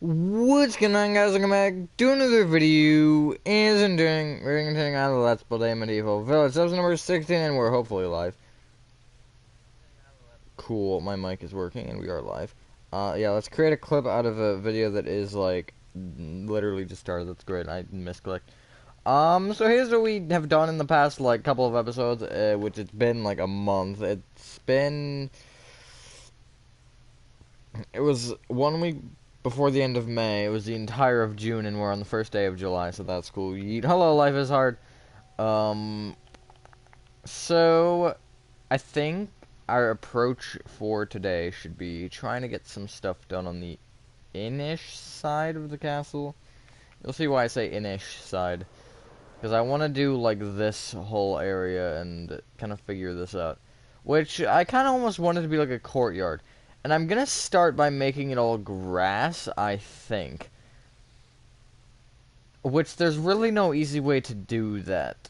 What's going on, guys? Welcome back to another video. And we're continuing on the Let's Play Medieval Village. Episode number 16, and we're hopefully live. Cool, my mic is working, and we are live. Yeah, let's create a clip out of a video that is, like, literally just started. That's great, I misclicked. So here's what we have done in the past, like, couple of episodes, which it's been, like, a month. It was 1 week before the end of May. It was the entire of June, and we're on the first day of July, so that's cool. Hello, life is hard. Um, so I think our approach for today should be trying to get some stuff done on the inish side of the castle. You'll see why I say inish side, because I want to do like this whole area and kind of figure this out. Which I kind of almost want it to be like a courtyard. And I'm gonna start by making it all grass, I think. Which there's really no easy way to do that.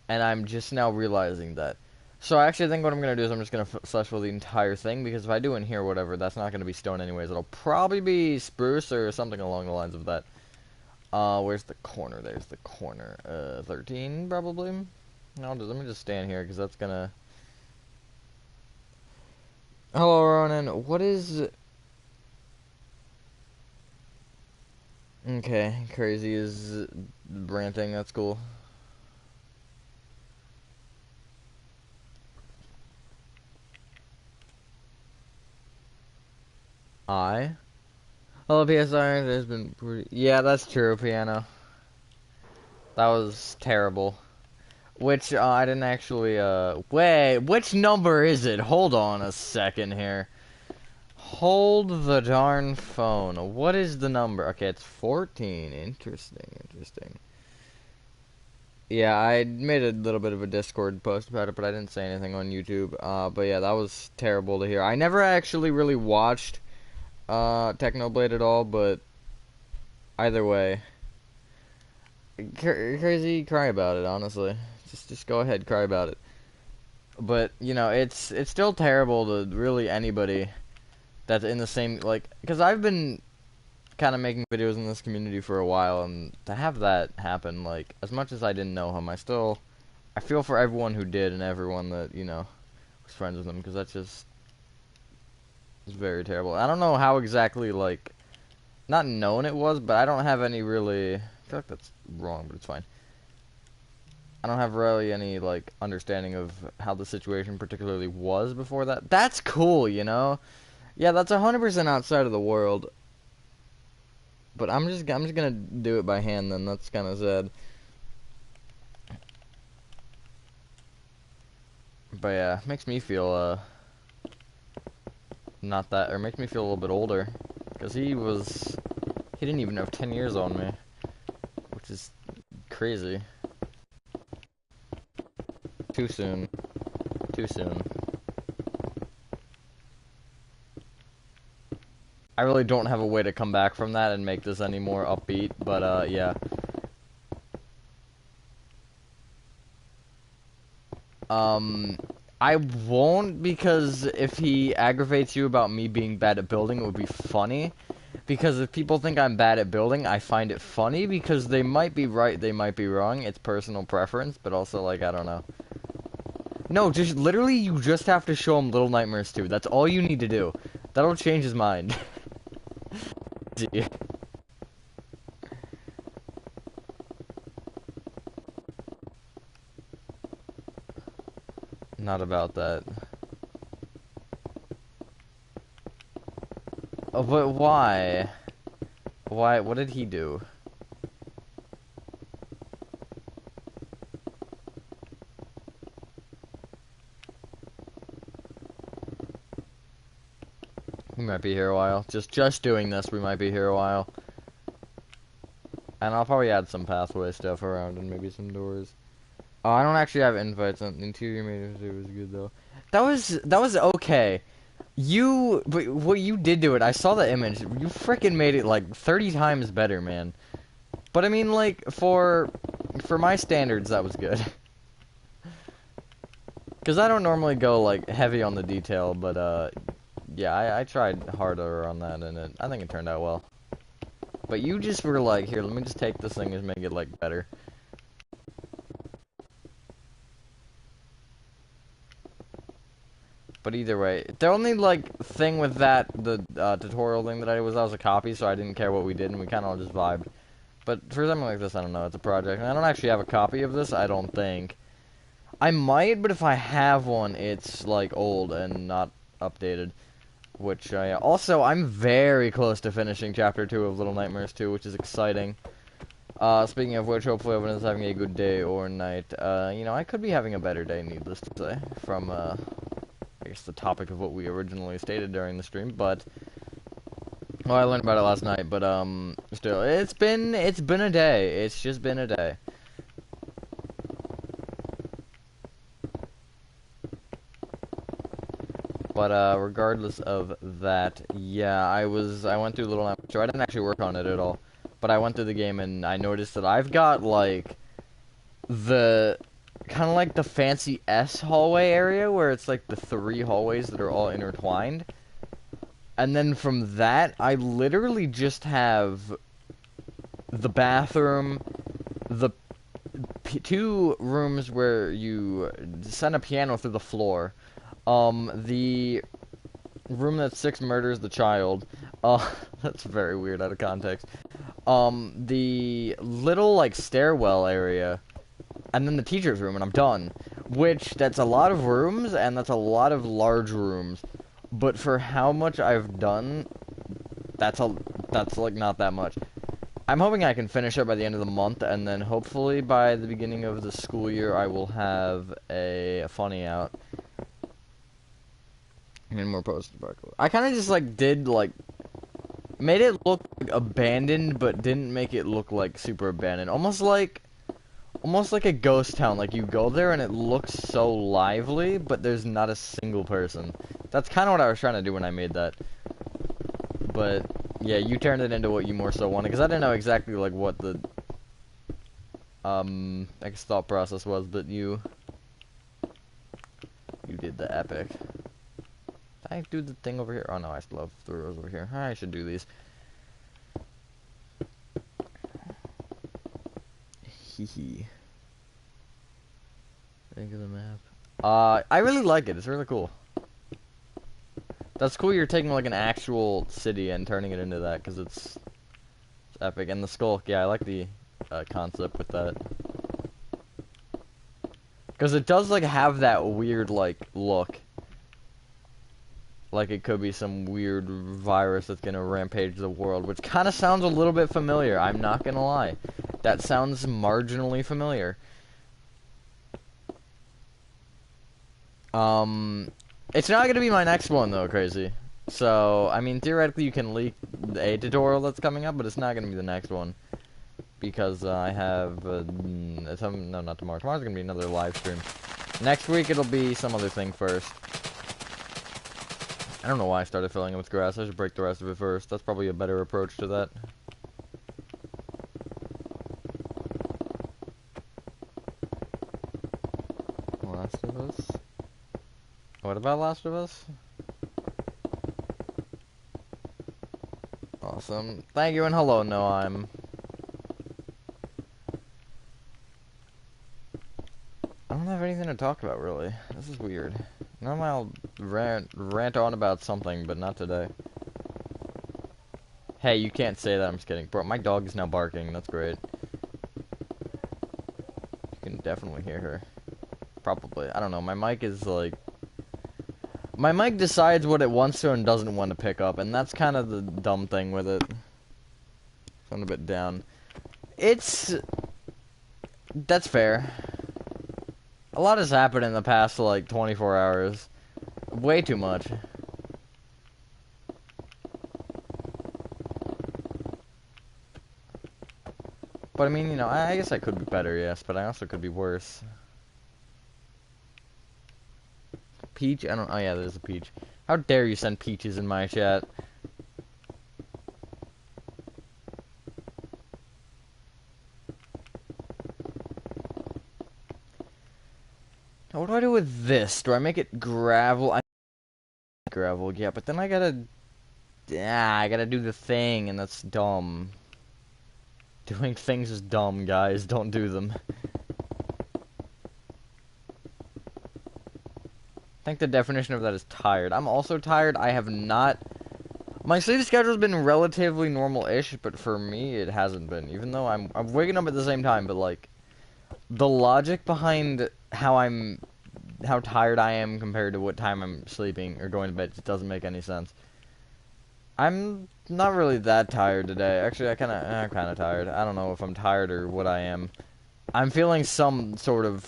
And I'm just now realizing that. So I actually think what I'm gonna do is I'm just gonna slash fill the entire thing, because if I do in here, whatever, that's not gonna be stone anyways. It'll probably be spruce or something along the lines of that. Where's the corner? There's the corner. 13, probably? No, let me just stand here, because that's gonna... Hello, Ronan. What is... Okay, crazy is ranting, that's cool. Hello, PSI, there's been pretty... Yeah, that's true, Piano. That was terrible. Which, I didn't actually, Wait, which number is it? Hold on a second here. Hold the darn phone. What is the number? Okay, it's 14. Interesting. Yeah, I made a little bit of a Discord post about it, but I didn't say anything on YouTube. But yeah, that was terrible to hear. I never actually really watched Technoblade at all, but either way, crazy, cry about it, honestly. Just go ahead, cry about it. But, you know, it's still terrible to really anybody that's in the same, like, because I've been kind of making videos in this community for a while, and to have that happen, like, as much as I didn't know him, I feel for everyone who did and everyone that, you know, was friends with him, because that's just, it's very terrible. I don't know how exactly, like, not known it was, but I don't have any really, I feel like that's wrong, but it's fine. I don't have really any, like, understanding of how the situation particularly was before that. That's cool, you know? Yeah, that's 100% outside of the world. But I'm just gonna do it by hand then. That's kind of sad. But yeah, makes me feel not that, or makes me feel a little bit older, because he didn't even have 10 years on me, which is crazy. Too soon. Too soon. I really don't have a way to come back from that and make this any more upbeat, but yeah. I won't, because if he aggravates you about me being bad at building, it would be funny. Because if people think I'm bad at building, I find it funny, because they might be right, they might be wrong. It's personal preference, but also, like, I don't know. No, just, literally, you just have to show him Little Nightmares 2. That's all you need to do. That'll change his mind. Not about that. Oh, but why? Why? What did he do? We might be here a while. Just doing this, we might be here a while. And I'll probably add some pathway stuff around and maybe some doors. Oh, I don't actually have invites on the interior maintenance. It was good though. That was okay. But what you did do it, I saw the image. You freaking made it like 30 times better, man. But I mean, like, for my standards, that was good. Because I don't normally go, like, heavy on the detail, but, yeah, I tried harder on that, and I think it turned out well. But you just were like, here, let me just take this thing and make it, like, better. But either way, the only, like, thing with that, the tutorial thing that I did was a copy, so I didn't care what we did, and we kind of all just vibed. But for something like this, I don't know, it's a project. And I don't actually have a copy of this, I don't think. I might, but if I have one, it's, like, old and not updated. Which, also, I'm very close to finishing Chapter 2 of Little Nightmares 2, which is exciting. Speaking of which, hopefully everyone is having a good day or night. You know, I could be having a better day, needless to say, from, I guess the topic of what we originally stated during the stream, but... Well, I learned about it last night, but, still, it's been a day. It's just been a day. But, regardless of that, yeah, I went through Little Nightmares 2. I didn't actually work on it at all. But I went through the game and I noticed that I've got, like, the... kind of like the fancy S hallway area, where it's, like, the 3 hallways that are all intertwined. And then from that, I literally just have the bathroom, the 2 rooms where you send a piano through the floor, the room that 6 murders the child, that's very weird out of context, the little, like, stairwell area, and then the teacher's room, and I'm done. Which, that's a lot of rooms, and that's a lot of large rooms. But for how much I've done, that's, like, not that much. I'm hoping I can finish it by the end of the month, and then hopefully by the beginning of the school year, I will have a funny out. And more post-apocalyptic. I kind of just, like, made it look like abandoned, but didn't make it look like super abandoned. Almost like a ghost town. Like, you go there and it looks so lively, but there's not a single person. That's kind of what I was trying to do when I made that. But yeah, you turned it into what you more so wanted, because I didn't know exactly, like, what the I guess thought process was, but you did the epic. Did I do the thing over here? Oh no, I still have the rows over here. I should do these. Hee. Think of the map. I really like it. It's really cool. That's cool. You're taking, like, an actual city and turning it into that, because it's epic. And the Skulk, yeah, I like the concept with that. Because it does, like, have that weird, like, look. Like it could be some weird virus that's gonna rampage the world, which kind of sounds a little bit familiar. I'm not gonna lie. That sounds marginally familiar. It's not gonna be my next one though, crazy. So, I mean, theoretically you can leak a tutorial that's coming up, but it's not gonna be the next one. Because I have, no, not tomorrow. Tomorrow's gonna be another live stream. Next week it'll be some other thing first. I don't know why I started filling it with grass. I should break the rest of it first. That's probably a better approach to that. Last of Us? What about Last of Us? Awesome. Thank you and hello, no, I don't have anything to talk about, really. This is weird. Normally I'll rant on about something, but not today. Hey, you can't say that, I'm just kidding. Bro, my dog is now barking, that's great. You can definitely hear her. Probably. I don't know, my mic is like... My mic decides what it wants to and doesn't want to pick up, and that's kind of the dumb thing with it. I'm a bit down. That's fair. A lot has happened in the past, like, 24 hours. Way too much. But, I mean, you know, I guess I could be better, yes, but I also could be worse. Peach? I don't... Oh, yeah, there's a Peach. How dare you send peaches in my chat? Now, what do I do with this? Do I make it gravel? Gravel, yeah, but then I gotta do the thing, and that's dumb. Doing things is dumb, guys. Don't do them. I think the definition of that is tired. I'm also tired. I have not... My sleep schedule's been relatively normal-ish, but for me, it hasn't been. Even though I'm waking up at the same time, but, like, the logic behind how tired I am compared to what time I'm sleeping or going to bed just doesn't make any sense. I'm not really that tired today. Actually, I'm kind of tired. I don't know if I'm tired or what I am. I'm feeling some sort of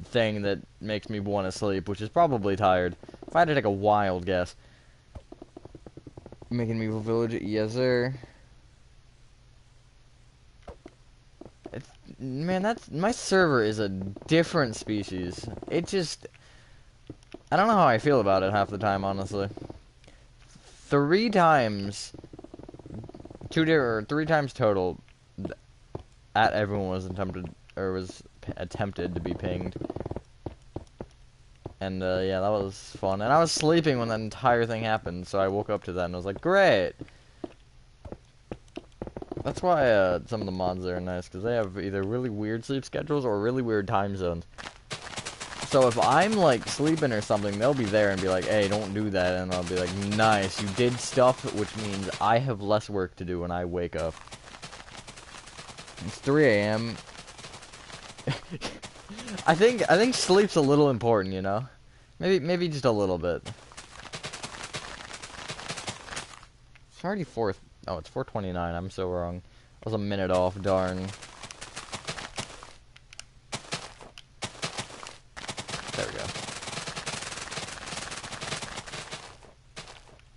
thing that makes me want to sleep, which is probably tired. If I had to take a wild guess. Making me village, yes sir. Man, that's my server is a different species. It just, I don't know how I feel about it half the time, honestly. 3 times, 3 times total, at everyone was attempted to be pinged. And, yeah, that was fun. And I was sleeping when that entire thing happened, so I woke up to that and I was like, great! That's why, some of the mods there are nice, because they have either really weird sleep schedules or really weird time zones. So if I'm, like, sleeping or something, they'll be there and be like, hey, don't do that, and I'll be like, nice, you did stuff, which means I have less work to do when I wake up. It's 3 a.m. I think sleep's a little important, you know? Maybe just a little bit. It's already 4. Oh, it's 4:29. I'm so wrong. I was a minute off. Darn. There we go.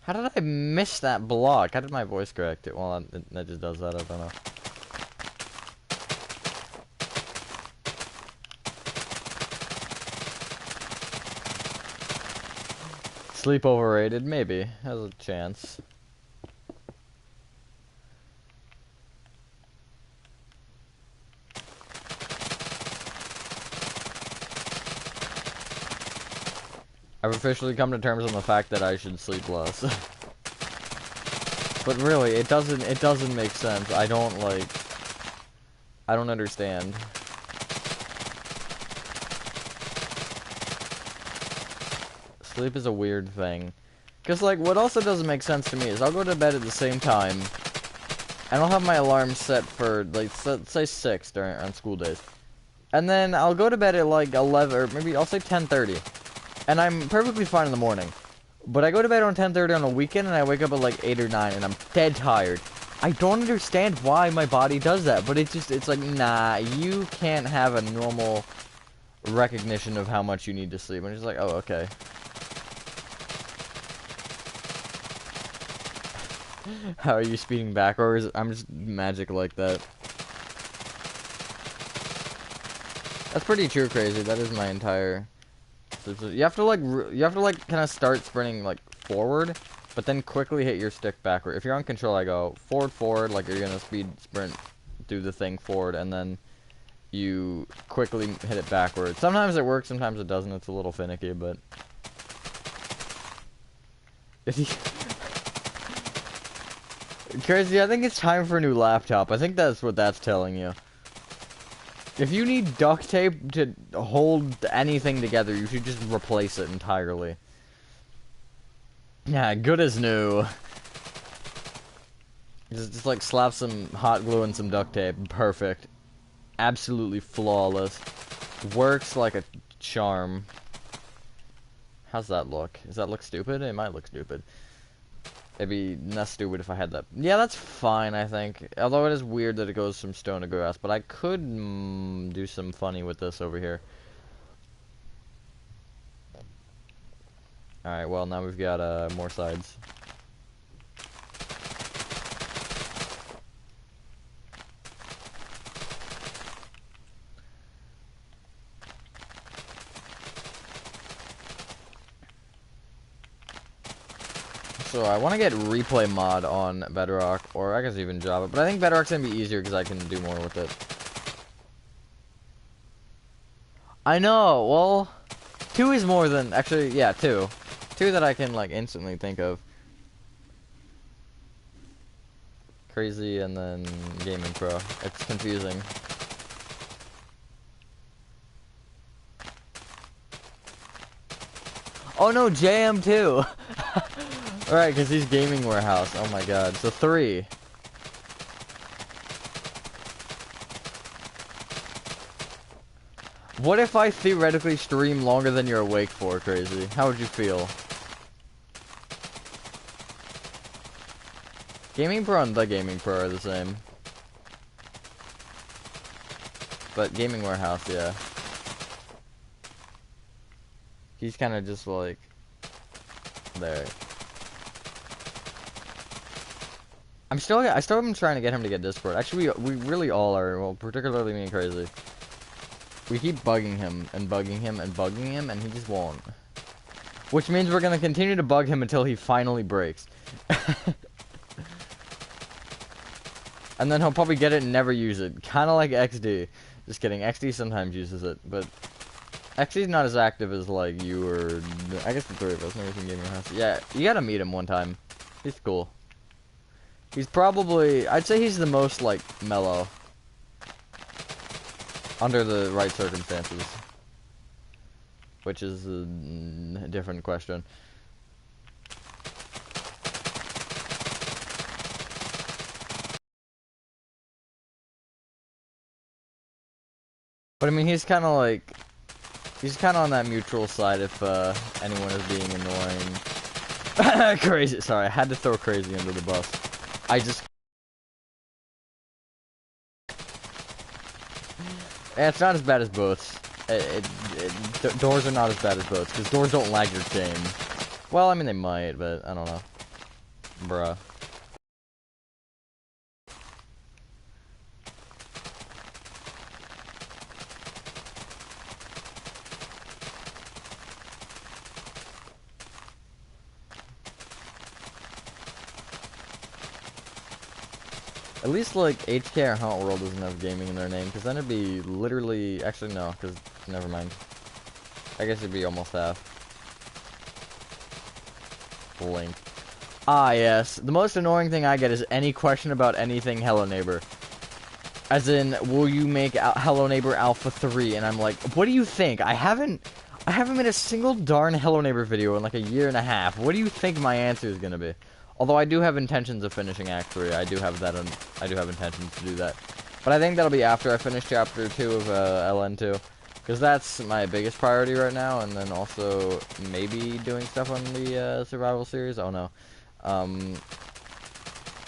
How did I miss that block? How did my voice correct it? Well, that just does that. I don't know. Sleep overrated? Maybe. Has a chance. I've officially come to terms on the fact that I should sleep less. But really, it doesn't make sense. I don't understand. Sleep is a weird thing. Because, like, what also doesn't make sense to me is I'll go to bed at the same time, and I'll have my alarm set for, like, say 6 on school days. And then I'll go to bed at, like, 11, or maybe I'll say 10:30. And I'm perfectly fine in the morning. But I go to bed on 10:30 on a weekend, and I wake up at, like, 8 or 9, and I'm dead tired. I don't understand why my body does that, but it's like, nah, you can't have a normal recognition of how much you need to sleep. And it's like, oh, okay. How are you speeding back, or is it, I'm just magic like that? That's pretty true, crazy. That is my entire... You have to like kind of start sprinting like forward, but then quickly hit your stick backward. If you're on control, I go forward, like you're gonna speed sprint, do the thing forward, and then you quickly hit it backward. Sometimes it works, sometimes it doesn't. It's a little finicky, but crazy. I think it's time for a new laptop. I think that's what that's telling you. If you need duct tape to hold anything together, you should just replace it entirely. Yeah, good as new. Just like slap some hot glue and some duct tape. Perfect. Absolutely flawless. Works like a charm. How's that look? Does that look stupid? It might look stupid. It'd be not stupid if I had that. Yeah, that's fine, I think. Although it is weird that it goes from stone to grass. But I could do some funny with this over here. Alright, well, now we've got more sides. So I want to get replay mod on Bedrock, or I guess even Java, but I think Bedrock's going to be easier because I can do more with it. I know, well, 2 is more than, actually, yeah, 2. 2 that I can, like, instantly think of. Crazy, and then Gaming Pro. It's confusing. Oh no, JM too! Alright, because he's Gaming Warehouse. Oh my god. So 3. What if I theoretically stream longer than you're awake for, Crazy? How would you feel? Gaming Pro and the Gaming Pro are the same. But Gaming Warehouse, yeah. He's kind of just like... there. I still am trying to get him to get Discord. Actually, we really all are. Well, particularly me and Crazy. We keep bugging him and bugging him and bugging him, and he just won't. Which means we're gonna continue to bug him until he finally breaks. And then he'll probably get it and never use it. Kinda like XD. Just kidding, XD sometimes uses it, but... XD's not as active as, like, you or... I guess the 3 of us, maybe we can Gaming House. Yeah, you gotta meet him one time. He's cool. He's probably... I'd say he's the most, like, mellow. Under the right circumstances. Which is a different question. But I mean, he's kind of like... He's kind of on that mutual side if anyone is being annoying. Crazy. Sorry, I had to throw Crazy under the bus. I just... Yeah, it's not as bad as boats. Doors are not as bad as boats, because doors don't lag your game. Well, I mean, they might, but I don't know. Bruh. At least, like, HK or Hunt World doesn't have gaming in their name, because then it'd be literally... Actually, no, because... Never mind. I guess it'd be almost half. Link. Ah, yes. The most annoying thing I get is any question about anything Hello Neighbor. As in, will you make Hello Neighbor Alpha 3? And I'm like, what do you think? I haven't made a single darn Hello Neighbor video in like a year and a half. What do you think my answer is gonna be? Although I do have intentions of finishing Act 3. I do have intentions to do that. But I think that'll be after I finish Chapter 2 of LN2. Because that's my biggest priority right now, and then also maybe doing stuff on the survival series. Oh no.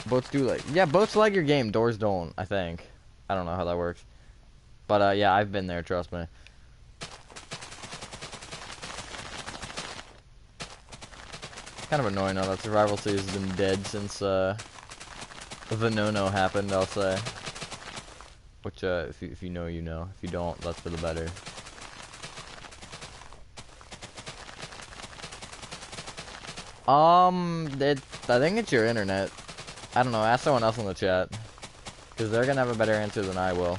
Boats do like... Yeah, boats like your game. Doors don't, I think. I don't know how that works. But yeah, I've been there, trust me. Kind of annoying though, that survival series has been dead since the no-no happened, I'll say. Which, if you know, you know. If you don't, that's for the better. I think it's your internet. I don't know, ask someone else in the chat. Because they're gonna have a better answer than I will.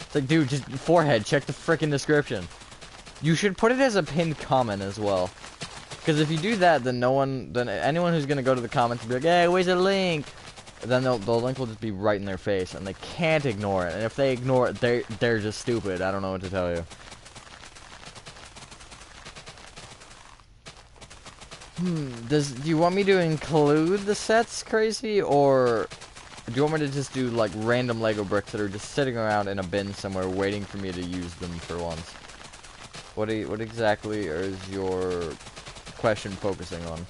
It's like, dude, just forehead, check the frickin' description. You should put it as a pinned comment as well. Because if you do that, then anyone who's gonna go to the comments will be like, hey, where's the link? Then the link will just be right in their face, and they can't ignore it. And if they ignore it, they're just stupid. I don't know what to tell you. Do you want me to include the sets, Crazy, or do you want me to just do like random Lego bricks that are just sitting around in a bin somewhere waiting for me to use them for once? What exactly is your question focusing on?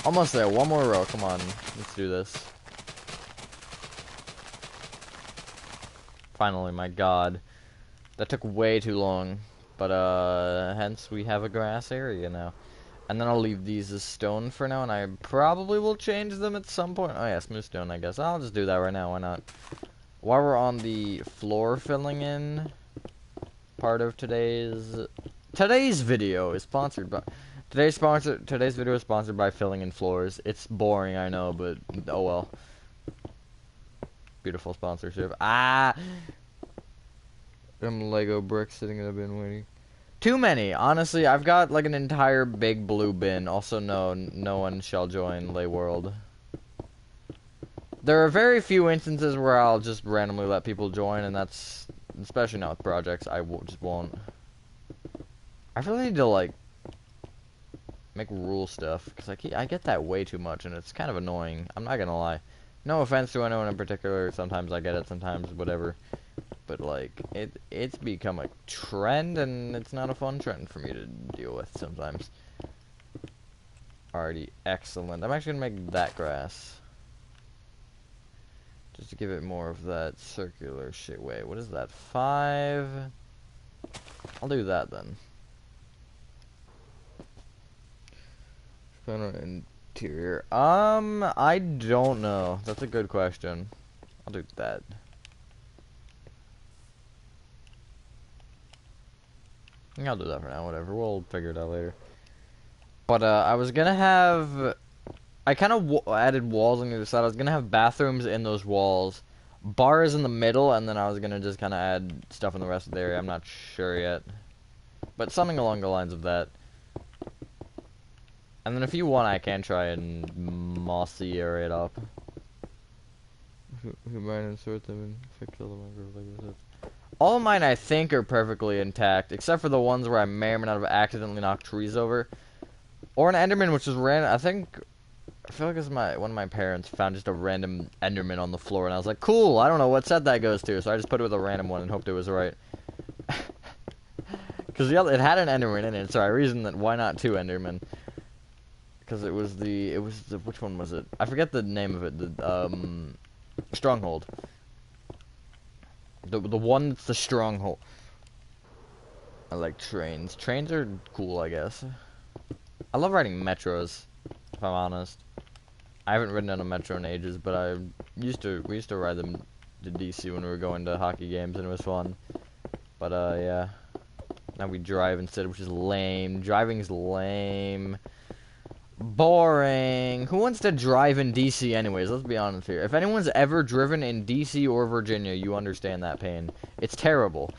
Almost there. One more row. Come on. Let's do this. Finally, my god. That took way too long. But, hence we have a grass area now. And then I'll leave these as stone for now, and I probably will change them at some point. Oh yeah, smooth stone, I guess. I'll just do that right now, why not? While we're on the floor filling in part of today's video is sponsored by... Today's video is sponsored by Filling in Floors. It's boring, I know, but oh well. Beautiful sponsorship. Ah! Them Lego bricks sitting in a bin waiting. Too many. Honestly, I've got like an entire big blue bin. Also, no one shall join Lay World. There are very few instances where I'll just randomly let people join, and that's, especially not with projects, just won't. I really need to, like, make rule stuff, because I get that way too much, and it's kind of annoying. I'm not gonna lie. No offense to anyone in particular, sometimes I get it, sometimes whatever. But, like, it's become a trend, and it's not a fun trend for me to deal with sometimes. Alrighty, excellent. I'm actually gonna make that grass. Just to give it more of that circular shit. Wait, what is that? 5? I'll do that then. Interior. I don't know. That's a good question. I'll do that. I'll do that for now, whatever. We'll figure it out later. But, I was gonna have... I kind of added walls on the other side. I was gonna have bathrooms in those walls. Bars in the middle, and then I was gonna just kind of add stuff in the rest of the area. I'm not sure yet. But something along the lines of that. And then if you want, I can try and mossy area it up. Who mine and sort them and fix all the micro. All of mine, I think, are perfectly intact, except for the ones where I may or may not have accidentally knocked trees over. Or an Enderman, which is random. I feel like it's one of my parents found just a random Enderman on the floor, and I was like, cool, I don't know what set that goes to, so I just put it with a random one and hoped it was right. Because it had an Enderman in it, so I reasoned that why not 2 Endermen? Because it was the, which one was it? I forget the name of it, the, Stronghold. The one that's the Stronghold. I like trains. Trains are cool, I guess. I love riding metros, if I'm honest. I haven't ridden on a metro in ages, but we used to ride them to DC when we were going to hockey games, and it was fun. But, yeah. Now we drive instead, which is lame. Driving's lame. Boring. Who wants to drive in DC anyways? Let's be honest here. If anyone's ever driven in DC or Virginia, you understand that pain. It's terrible.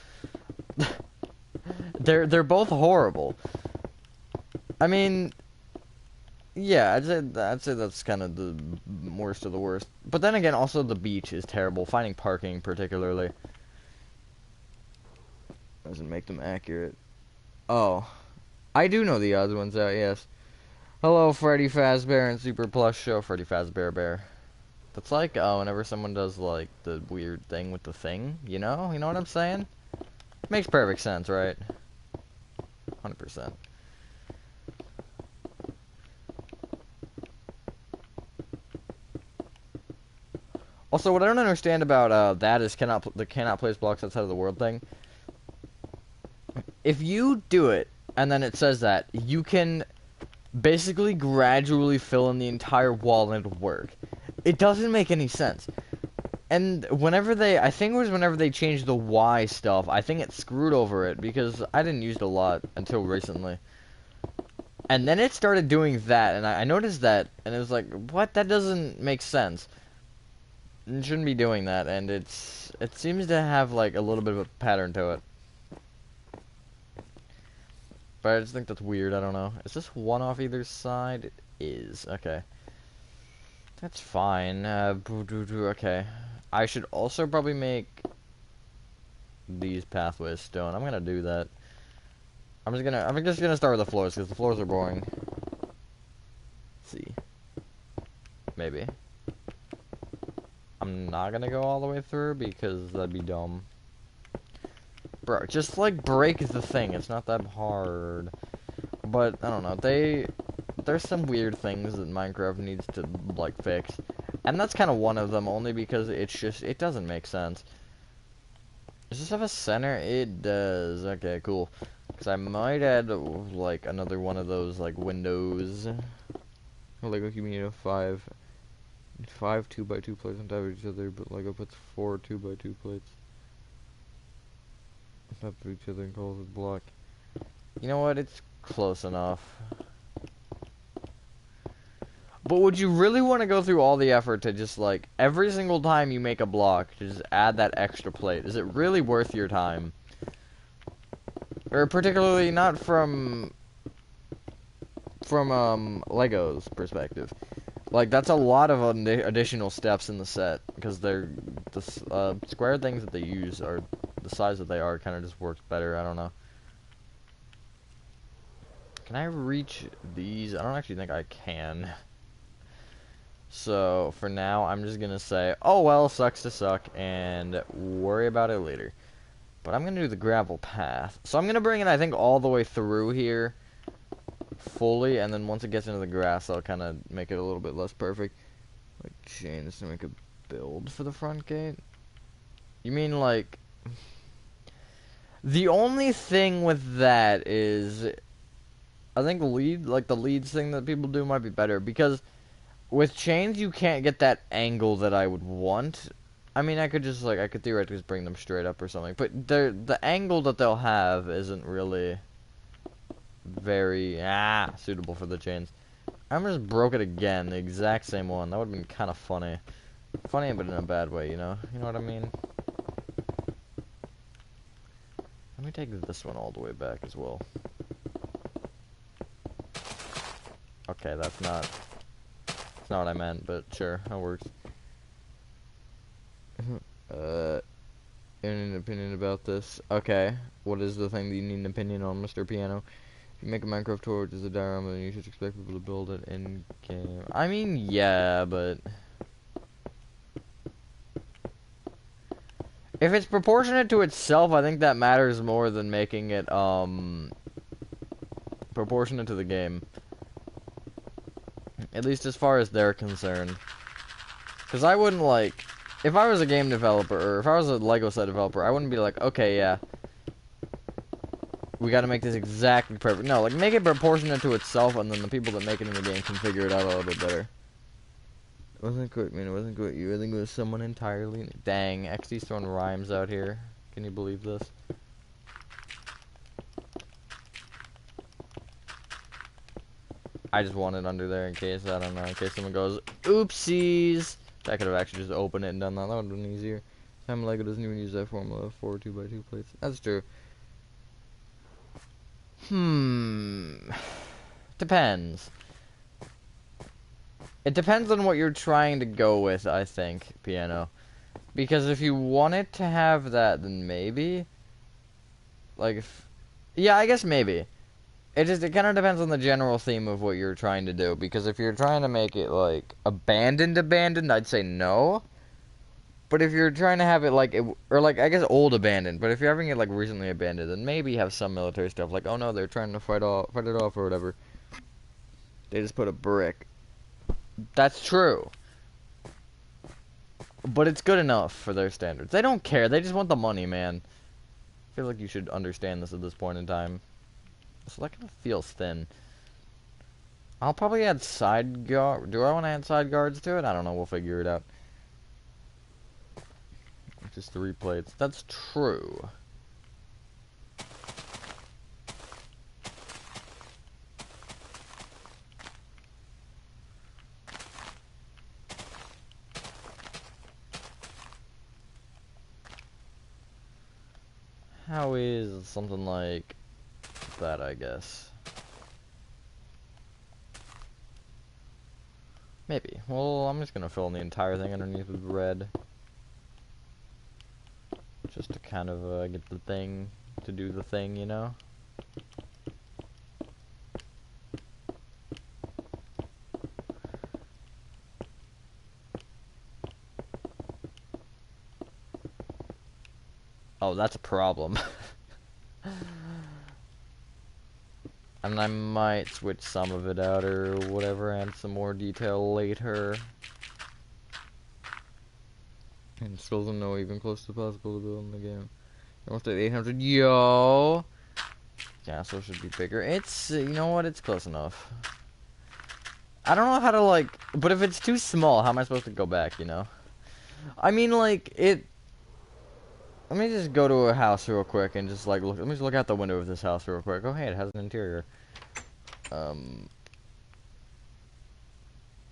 They're both horrible. I mean, yeah, I'd say that's kind of the worst of the worst. But then again, also the beach is terrible. Finding parking, particularly, doesn't make them accurate. Oh, I do know the other ones out. Yes. Hello, Freddy Fazbear and Super Plush Show. Freddy Fazbear Bear. That's like whenever someone does like the weird thing with the thing. You know what I'm saying? Makes perfect sense, right? 100%. Also, what I don't understand about that is the cannot place blocks outside of the world thing. If you do it, and then it says that, you can basically gradually fill in the entire wall and it'll work. It doesn't make any sense. And I think it was whenever they changed the Y stuff, I think it screwed over it, because I didn't use it a lot until recently. And then it started doing that, and I noticed that, and it was like, what? That doesn't make sense. It shouldn't be doing that, and it seems to have like a little bit of a pattern to it. But I just think that's weird, I don't know. Is this one off either side? It is. Okay. That's fine. Okay. I should also probably make these pathways stone. I'm gonna do that. I'm just gonna start with the floors, because the floors are boring. Let's see. Maybe. I'm not gonna go all the way through, because that'd be dumb. Bro, just like break the thing. It's not that hard. But I don't know. There's some weird things that Minecraft needs to like fix, and that's kind of one of them. Only because it doesn't make sense. Does this have a center? It does. Okay, cool. Because I might add like another one of those like windows. Lego community of 5 2x2 plates on top of each other, but Lego puts 4 2x2 plates on top of each other and calls it block. You know what? It's close enough. But would you really want to go through all the effort to just like every single time you make a block to just add that extra plate? Is it really worth your time? Or particularly not from Lego's perspective. Like, that's a lot of additional steps in the set, because the square things that they use are the size that they are, kind of just works better. I don't know. Can I reach these? I don't actually think I can. So, for now, I'm just gonna say, oh well, sucks to suck, and worry about it later. But I'm gonna do the gravel path. So I'm gonna bring it, I think, all the way through here, fully, and then once it gets into the grass, I'll kind of make it a little bit less perfect. Like, chains to make a build for the front gate? You mean, like... The only thing with that is... I think the leads thing that people do might be better, because with chains, you can't get that angle that I would want. I mean, I could theoretically just bring them straight up or something, but the angle that they'll have isn't really very, suitable for the chains. I just broke it again, the exact same one. That would have been kind of funny. Funny, but in a bad way, you know? You know what I mean? Let me take this one all the way back as well. Okay, that's not what I meant, but sure, that works. Any opinion about this? Okay, what is the thing that you need an opinion on, Mr. Piano? If you make a Minecraft tour, which is a diorama, then you should expect people to build it in game. I mean, yeah, but if it's proportionate to itself, I think that matters more than making it proportionate to the game. At least as far as they're concerned. Because I wouldn't, like, if I was a game developer, or if I was a Lego set developer, I wouldn't be like, okay, yeah, we gotta make this exactly perfect. No, like, make it proportionate to itself, and then the people that make it in the game can figure it out a little bit better. It wasn't quite me, it wasn't quite you. I think it was someone entirely. Dang, XD's throwing rhymes out here. Can you believe this? I just want it under there in case, I don't know, in case someone goes, oopsies. I could have actually just opened it and done that. That would have been easier. Time Lego doesn't even use that formula for 2x2 plates. That's true. Depends. It depends on what you're trying to go with, I think, Piano. Because if you want it to have that, then maybe. Like, if... Yeah, I guess maybe. It kind of depends on the general theme of what you're trying to do. Because if you're trying to make it, like, abandoned, I'd say no. But if you're trying to have it, like, I guess old abandoned. But if you're having it, like, recently abandoned, then maybe have some military stuff. Like, oh no, they're trying to fight it off or whatever. They just put a brick. That's true. But it's good enough for their standards. They don't care. They just want the money, man. I feel like you should understand this at this point in time. So that kind of feels thin. I'll probably add side guard. Do I want to add side guards to it? I don't know. We'll figure it out. Just 3 plates. That's true. How is something like that, I guess? Maybe. Well, I'm just gonna fill in the entire thing underneath with red. Just to kind of get the thing to do the thing, you know? Oh, that's a problem. And I might switch some of it out or whatever, add some more detail later. And still don't know even close to possible to build in the game. Almost at 800. Yo! Yeah, so it should be bigger. It's, you know what, it's close enough. I don't know how to, like, but if it's too small, how am I supposed to go back, you know? I mean, like, it... Let me just go to a house real quick and just, like, look. Let me just look out the window of this house real quick. Oh, hey, it has an interior.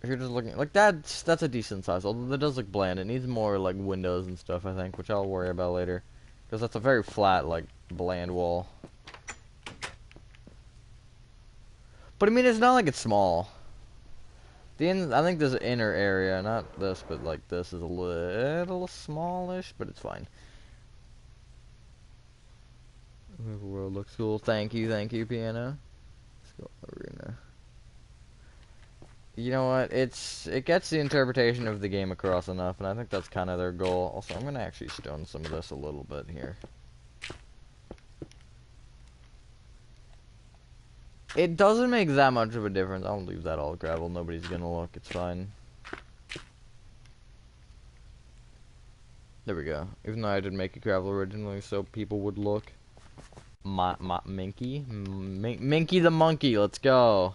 If you're just looking, like, that's a decent size, although that does look bland. It needs more, like, windows and stuff, I think, which I'll worry about later. Because that's a very flat, like, bland wall. But I mean, it's not like it's small. I think this inner area, not this, but like this is a little smallish, but it's fine. The world looks cool. Thank you, piano. Let's go arena. You know what? It gets the interpretation of the game across enough, and I think that's kind of their goal. Also, I'm gonna actually stone some of this a little bit here. It doesn't make that much of a difference. I'll leave that all gravel. Nobody's gonna look. It's fine. There we go. Even though I did make it gravel originally, so people would look. Minky? Minky the monkey. Let's go.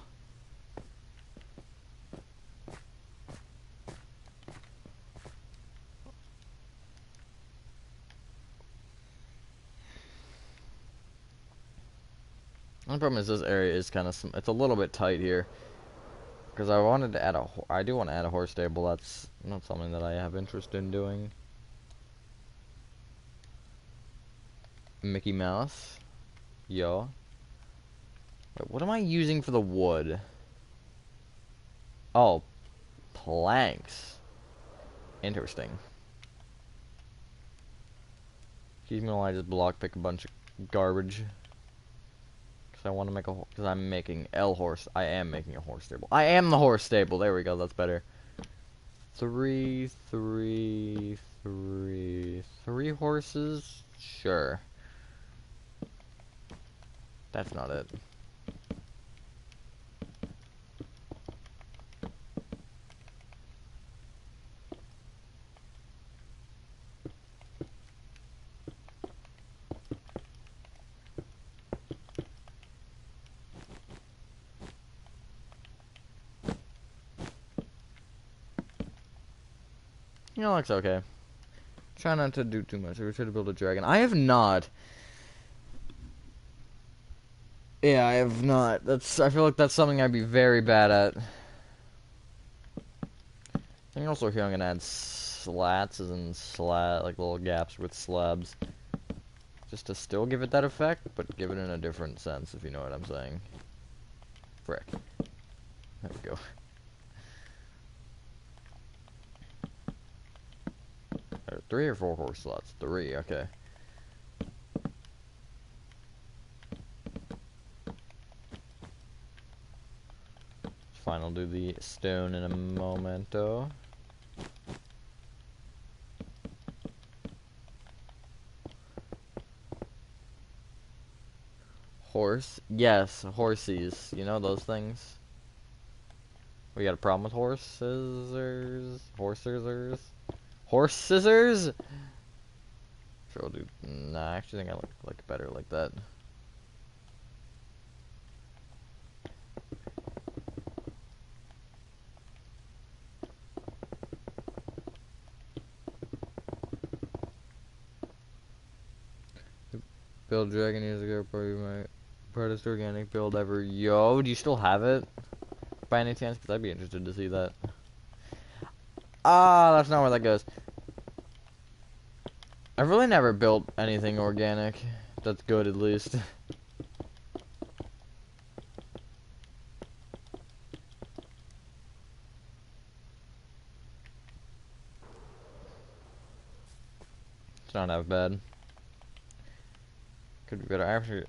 The problem is this area is kind of, it's a little bit tight here. Because I wanted to add I do want to add a horse stable. That's not something that I have interest in doing. Mickey Mouse. Yo. Wait, what am I using for the wood? Oh, planks. Interesting. Excuse me while I just block pick a bunch of garbage. Because I want to make because I'm making I am making a horse stable. I am the horse stable. There we go. That's better. 3, 3, 3. 3 horses? Sure. That's not it. You know, looks okay. Try not to do too much. We should build a dragon. I have not. Yeah, I have not. I feel like that's something I'd be very bad at. I think also here I'm gonna add slats as in like little gaps with slabs. Just to still give it that effect, but give it in a different sense, if you know what I'm saying. Frick. There we go. 3 or 4 horse slots? 3, okay. Fine, I'll do the stone in a momento. Horse? Yes, horsies. You know those things? We got a problem with horse scissors? Horse scissors? Horse scissors? Sure, I'll do. Nah, I actually think I like better like that. Build dragon years ago, probably my proudest organic build ever. Yo, do you still have it? By any chance? Because I'd be interested to see that. Ah, that's not where that goes. I've really never built anything organic. That's good, at least. It's not that bad. Could be better. Actually,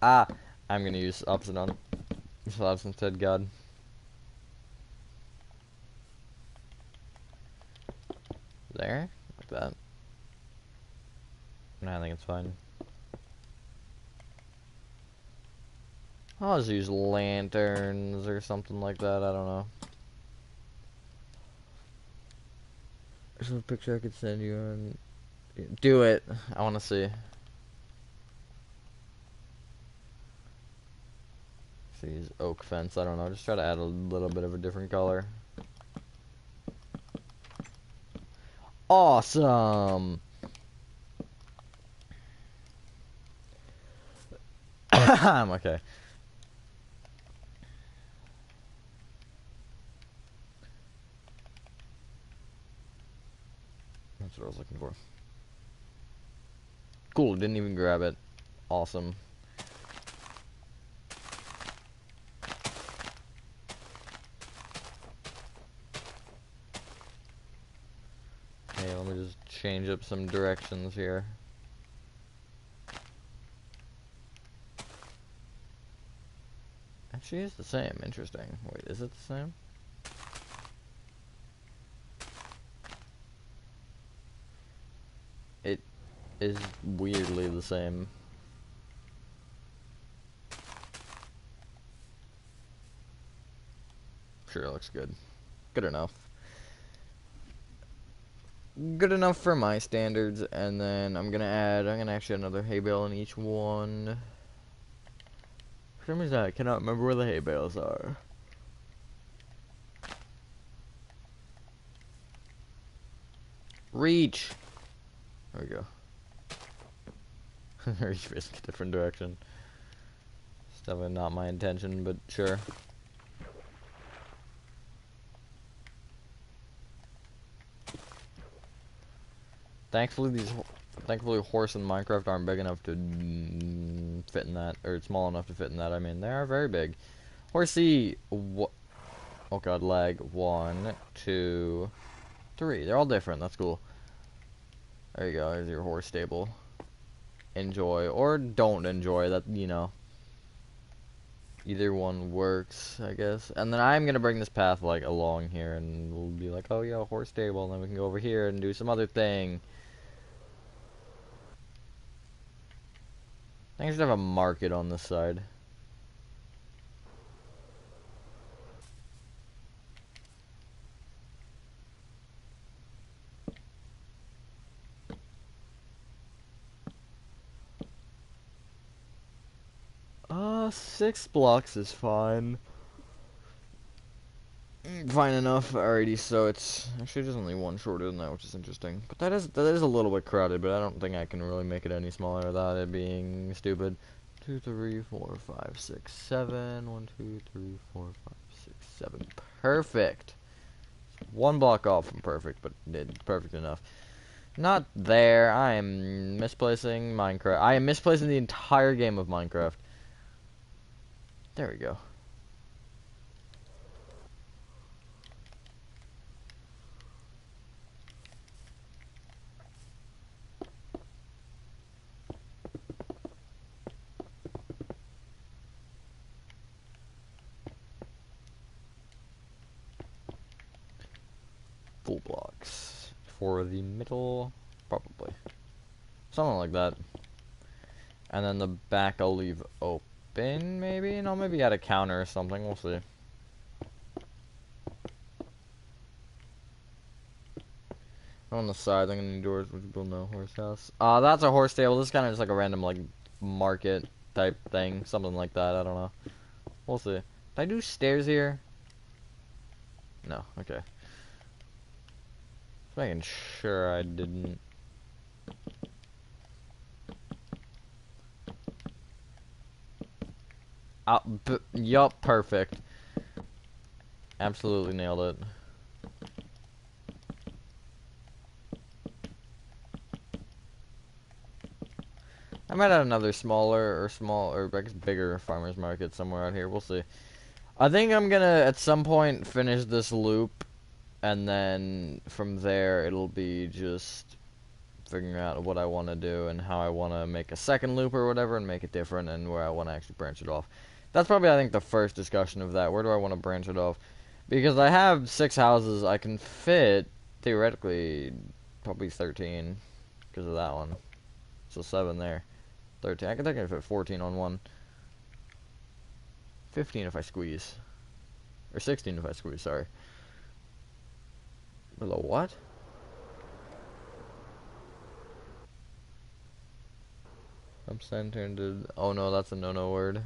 I'm gonna use Upsidon slabs instead, God. There? Like that. Nah, I think it's fine. I'll just use lanterns or something like that, I don't know. There's a picture I could send you on. Do it. I wanna see. So use oak fence, I don't know, just try to add a little bit of a different color. Awesome! I'm okay. That's what I was looking for. Cool, didn't even grab it. Awesome. change up some directions here. Actually, it's the same. Interesting. Wait, is it the same? It is weirdly the same. Sure, it looks good. Good enough. Good enough for my standards, and then I'm gonna actually add another hay bale in each one. For some reason I cannot remember where the hay bales are. Reach! There we go. Reach facing a different direction. It's definitely not my intention, but sure. Thankfully, horse in Minecraft aren't big enough to fit in that, or small enough to fit in that. I mean, they are very big. Horsey, oh god, lag. 1, 2, 3. They're all different. That's cool. There you go. There's your horse stable. Enjoy or don't enjoy. That, you know. Either one works, I guess. And then I'm gonna bring this path like along here, and we'll be like, oh yeah, horse stable, and then we can go over here and do some other thing. I think I should have a market on this side. Uh, 6 blocks is fine. Fine enough. Alrighty, so it's actually just only one shorter than that, which is interesting. But that is a little bit crowded, but I don't think I can really make it any smaller without it being stupid. 2, 3, 4, 5, 6, 7. 1, 2, 3, 4, 5, 6, 7. Perfect. 1 block off from perfect, but perfect enough. Not there. I am misplacing Minecraft. I am misplacing the entire game of Minecraft. There we go. Full blocks for the middle, probably something like that. And then the back I'll leave open, maybe. No, maybe add a counter or something. We'll see. On the side, I'm gonna need doors, which will know horse house. That's a horse stable. This is kind of just like a random like market type thing, something like that. I don't know. We'll see. Did I do stairs here? No. Okay. Just making sure I didn't. Yup, perfect. Absolutely nailed it. I might add another smaller or I guess bigger farmer's market somewhere out here. We'll see. I think I'm gonna at some point finish this loop, and then from there it'll be just figuring out what I want to do and how I want to make a second loop or whatever and make it different and where I want to actually branch it off. That's probably, I think, the first discussion of that. Where do I want to branch it off? Because I have 6 houses, I can fit, theoretically, probably 13 because of that one. So 7 there. 13. I can technically fit 14 on one. 15 if I squeeze. Or 16 if I squeeze, sorry. Below what? I'm centered. Oh no, that's a no-no word.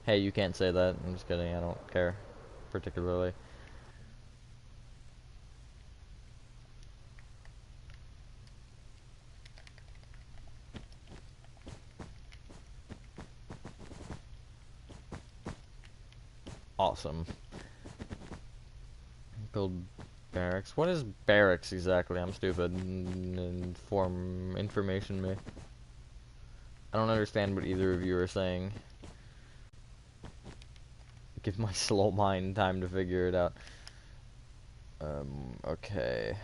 Hey, you can't say that. I'm just kidding. I don't care particularly. Awesome. Build barracks. What is barracks exactly? I'm stupid. Information me. I don't understand what either of you are saying. Give my slow mind time to figure it out. Okay.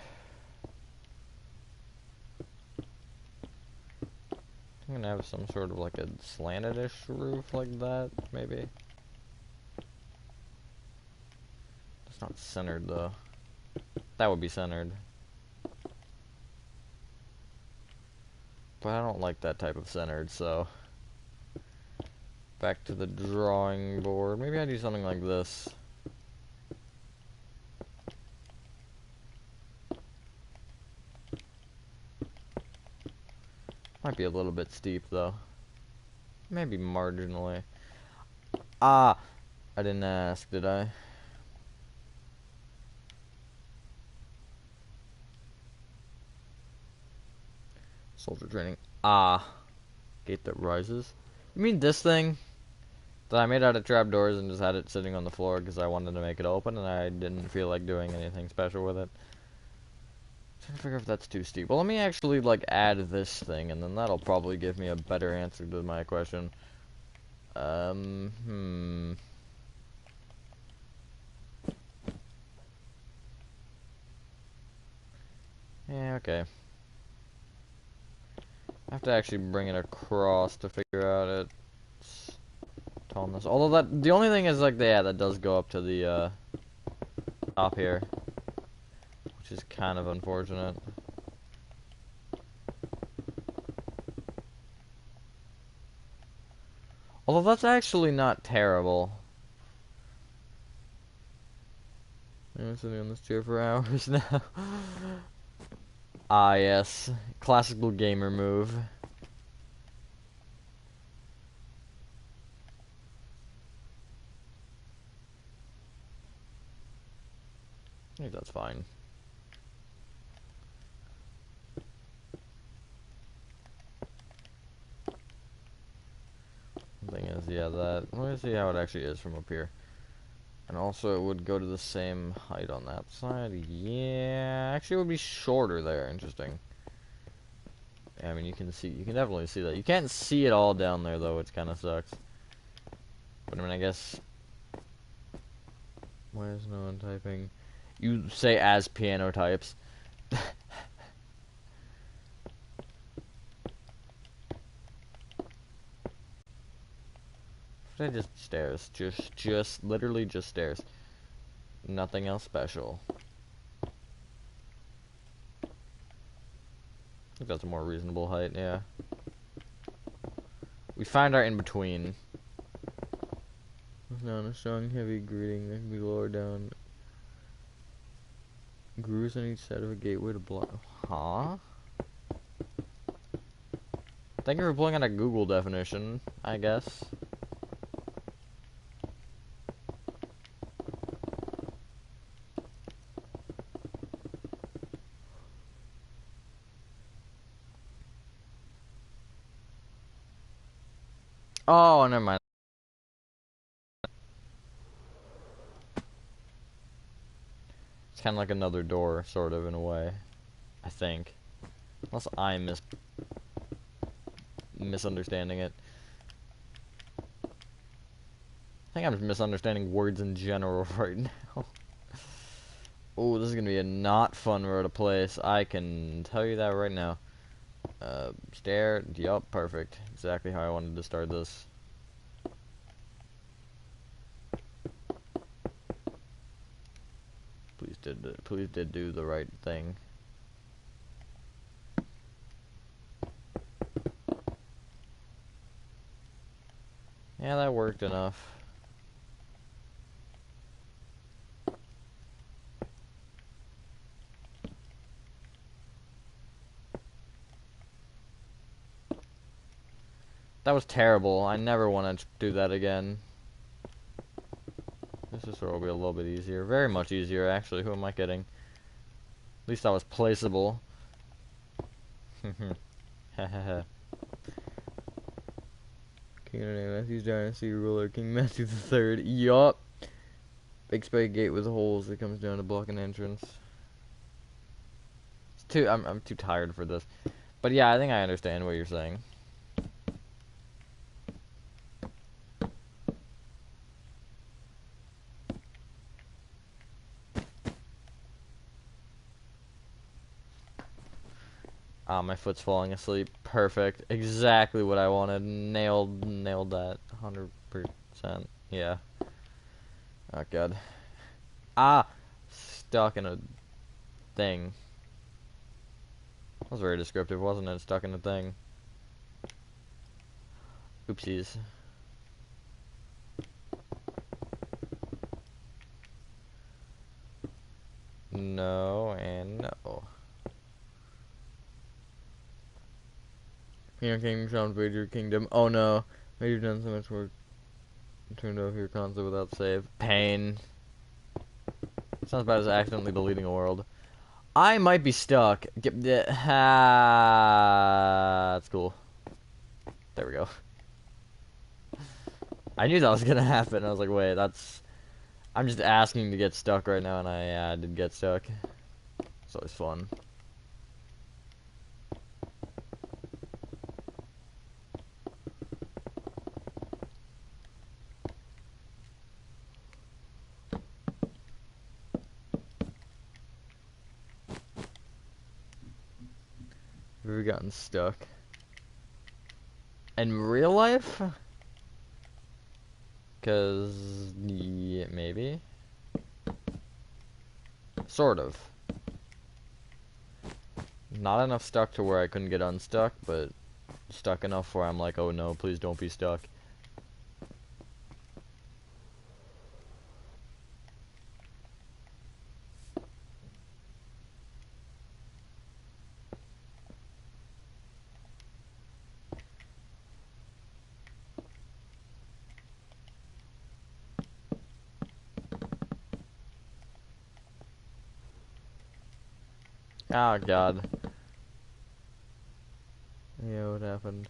I'm gonna have some sort of like a slanted-ish roof like that, maybe. It's not centered though. That would be centered. But I don't like that type of centered, so... Back to the drawing board. Maybe I do something like this. Might be a little bit steep, though. Maybe marginally. Ah! I didn't ask, did I? Soldier training. Ah. Gate that rises. You mean this thing? That I made out of trapdoors and just had it sitting on the floor because I wanted to make it open and I didn't feel like doing anything special with it. Trying to figure if that's too steep. Well, let me actually, like, add this thing, and then that'll probably give me a better answer to my question. Yeah, okay. I have to actually bring it across to figure out its tallness. Although the only thing is, like, yeah, that does go up to the, top here. Which is kind of unfortunate. Although that's actually not terrible. I'm sitting on this chair for hours now. Ah, yes. Classical gamer move. I think that's fine. The thing is, yeah, that... Let me see how it actually is from up here. And also, it would go to the same height on that side. Yeah, actually, it would be shorter there. Interesting. Yeah, I mean, you can definitely see that. You can't see it all down there, though, which kind of sucks. But, I mean, I guess... Why is no one typing? You say as piano types. Just stairs. Just, literally just stairs. Nothing else special. I think that's a more reasonable height, yeah. We find our in-between. Not a strong, heavy greeting that can be lowered down. Grooves on each side of a gateway to block. Huh? Thank you for pulling out a Google definition, I guess. Oh, never mind. It's kind of like another door, sort of, in a way. I think. Unless I'm misunderstanding it. I think I'm just misunderstanding words in general right now. Oh, this is gonna be a not fun road to place. I can tell you that right now. Stair. Yup, perfect. Exactly how I wanted to start this. Please did do the right thing. Yeah, that worked enough. That was terrible. I never want to do that again. This is will be a little bit easier. Very much easier, actually. Who am I kidding? At least that was placeable. Hahaha. King of Matthew's Dynasty ruler, King Matthew III. Yup. Big spade gate with holes that comes down to block an entrance. I'm too tired for this. But yeah, I think I understand what you're saying. Ah, my foot's falling asleep. Perfect. Exactly what I wanted. Nailed that. 100%. Yeah. Oh, God. Ah! Stuck in a thing. That was very descriptive, wasn't it? Stuck in a thing. Oopsies. No and no. Your kingdom shall invade your kingdom. Oh no. Maybe you've done so much work. Turned off your console without save. Pain. Sounds bad as accidentally deleting a world. I might be stuck. That's cool. There we go. I knew that was gonna happen. I was like, wait, that's... I'm just asking to get stuck right now, and I did get stuck. It's always fun. Have you ever gotten stuck? In real life? Cause... yeah, maybe? Sort of. Not enough stuck to where I couldn't get unstuck, but stuck enough where I'm like, oh no, please don't be stuck. Oh god. Yeah, what happened?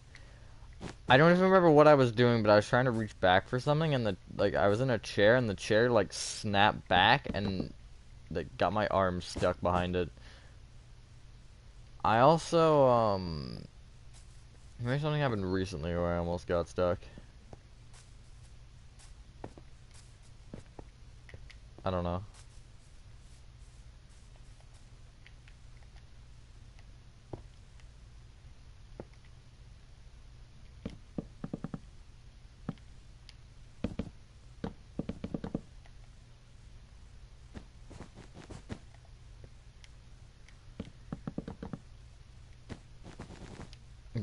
I don't even remember what I was doing, but I was trying to reach back for something, and I was in a chair, and the chair like snapped back, and like got my arm stuck behind it. I also maybe something happened recently where I almost got stuck. I don't know.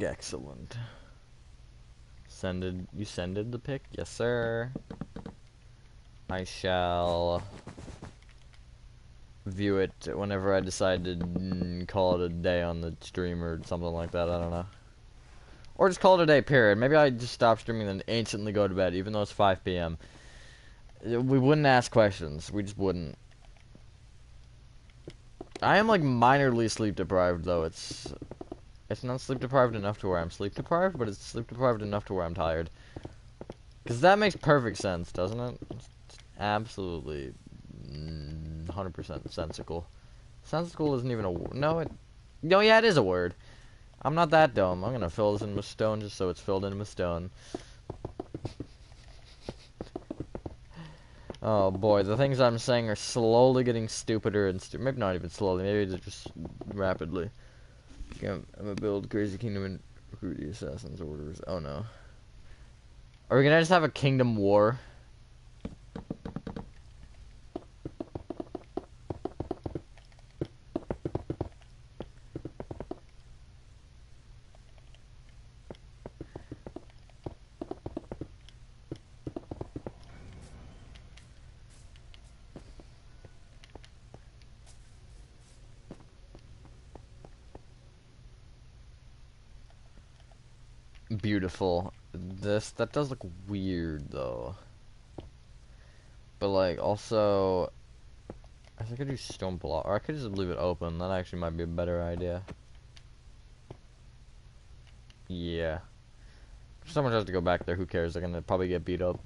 Excellent. You sended the pic? Yes, sir. I shall view it whenever I decide to call it a day on the stream or something like that. I don't know. Or just call it a day, period. Maybe I just stop streaming and then instantly go to bed, even though it's 5 p.m. We wouldn't ask questions. We just wouldn't. I am like minorly sleep deprived though. It's not sleep deprived enough to where I'm sleep deprived, but it's sleep deprived enough to where I'm tired. Cause that makes perfect sense, doesn't it? It's absolutely 100% sensical. Sensical isn't even a word. No, yeah, it is a word. I'm not that dumb. I'm gonna fill this in with stone just so it's filled in with stone. Oh boy, the things I'm saying are slowly getting stupider and maybe not even slowly, maybe they're just rapidly. I'm gonna build Crazy Kingdom and recruit the Assassin's Orders. Oh no. Are we gonna just have a kingdom war? Beautiful. That does look weird though. But like also I think I could do stone block, or I could just leave it open. That actually might be a better idea. Yeah. If someone has to go back there, who cares? They're gonna probably get beat up.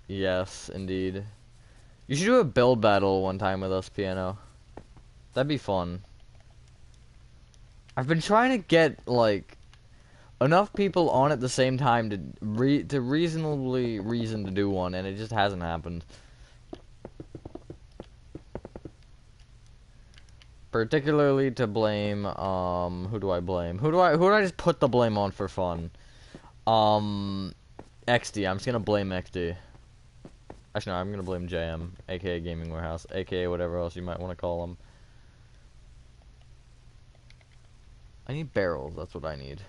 Yes, indeed. You should do a build battle one time with us, Piano. That'd be fun. I've been trying to get, like, enough people on at the same time to reasonably reason to do one, and it just hasn't happened. Particularly to blame, who do I blame? Who do I just put the blame on for fun? XD. I'm just gonna blame XD. Actually, no, I'm gonna blame JM, aka Gaming Warehouse, aka whatever else you might want to call him. I need barrels, that's what I need.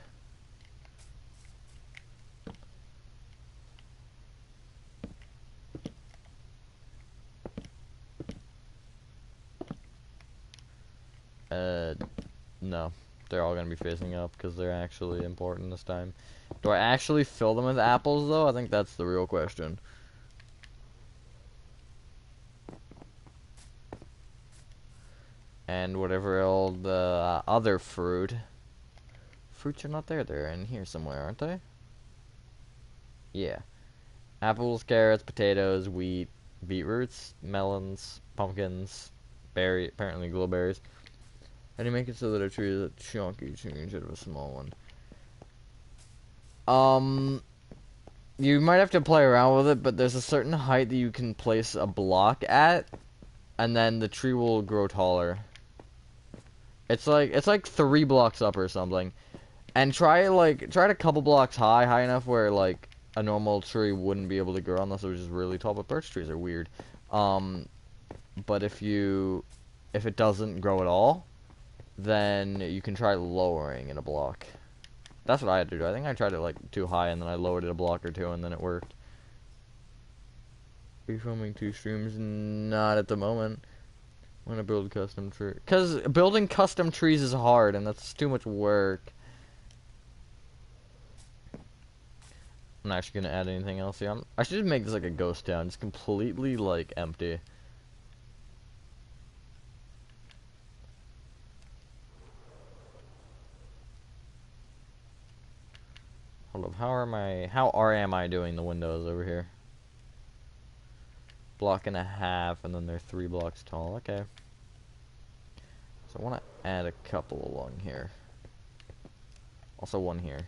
No. They're all gonna be facing up because they're actually important this time. Do I actually fill them with apples, though? I think that's the real question. And whatever else, other fruit. Fruits are not there. They're in here somewhere, aren't they? Yeah. Apples, carrots, potatoes, wheat, beetroots, melons, pumpkins, apparently glowberries. And you make it so that a tree is a chunky tree instead of a small one. You might have to play around with it, but there's a certain height that you can place a block at, and then the tree will grow taller. It's like 3 blocks up or something. And try it a couple blocks high enough where like a normal tree wouldn't be able to grow unless it was just really tall, but birch trees are weird. But if it doesn't grow at all, then you can try lowering it a block. That's what I had to do. I think I tried it like too high and then I lowered it a block or two and then it worked. Are you filming 2 streams? Not at the moment. I'm gonna build custom tree. Cause building custom trees is hard and that's too much work. I'm not actually gonna add anything else here. I should just make this like a ghost town, just completely like empty. Hold up, how am I doing the windows over here? Block and a half, and then they're 3 blocks tall. Okay. So I want to add a couple along here. Also one here.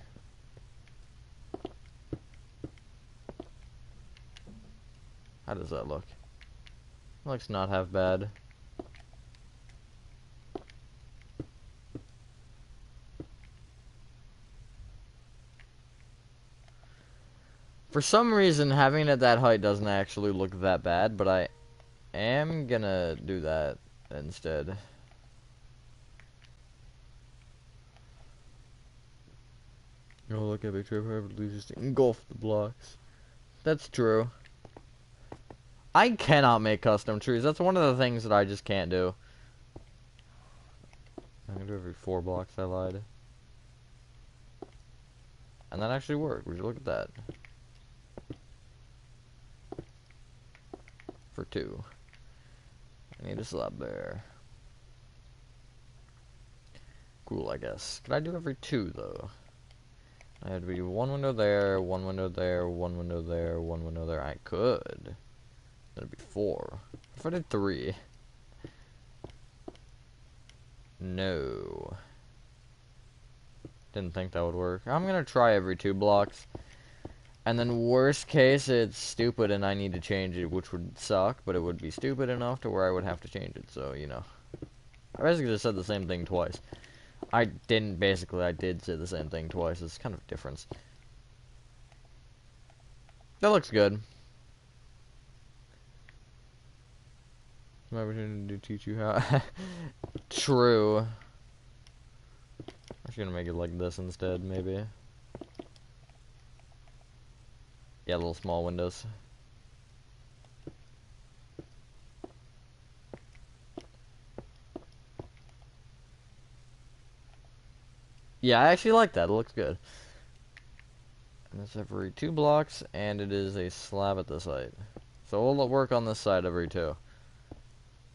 How does that look? Looks not half bad. For some reason, having it at that height doesn't actually look that bad, but I am gonna do that instead. Oh, look at big trip rapidly just engulf the blocks. That's true. I cannot make custom trees. That's one of the things that I just can't do. I'm gonna do every 4 blocks, I lied. And that actually worked. Would you look at that? For 2. I need a slab there. Cool, I guess. Could I do every 2, though? I had to be 1 window there, 1 window there, 1 window there, 1 window there. I could. That'd be 4. If I did 3. No. Didn't think that would work. I'm gonna try every 2 blocks. And then worst case, it's stupid and I need to change it, which would suck, but it would be stupid enough to where I would have to change it, so, you know. I basically just said the same thing twice. I did say the same thing twice. It's kind of a difference. That looks good. My opportunity to teach you how. True. I'm just gonna make it like this instead, maybe. Yeah, little small windows. Yeah, I actually like that. It looks good. And it's every 2 blocks, and it is a slab at this height. So we'll work on this side every 2.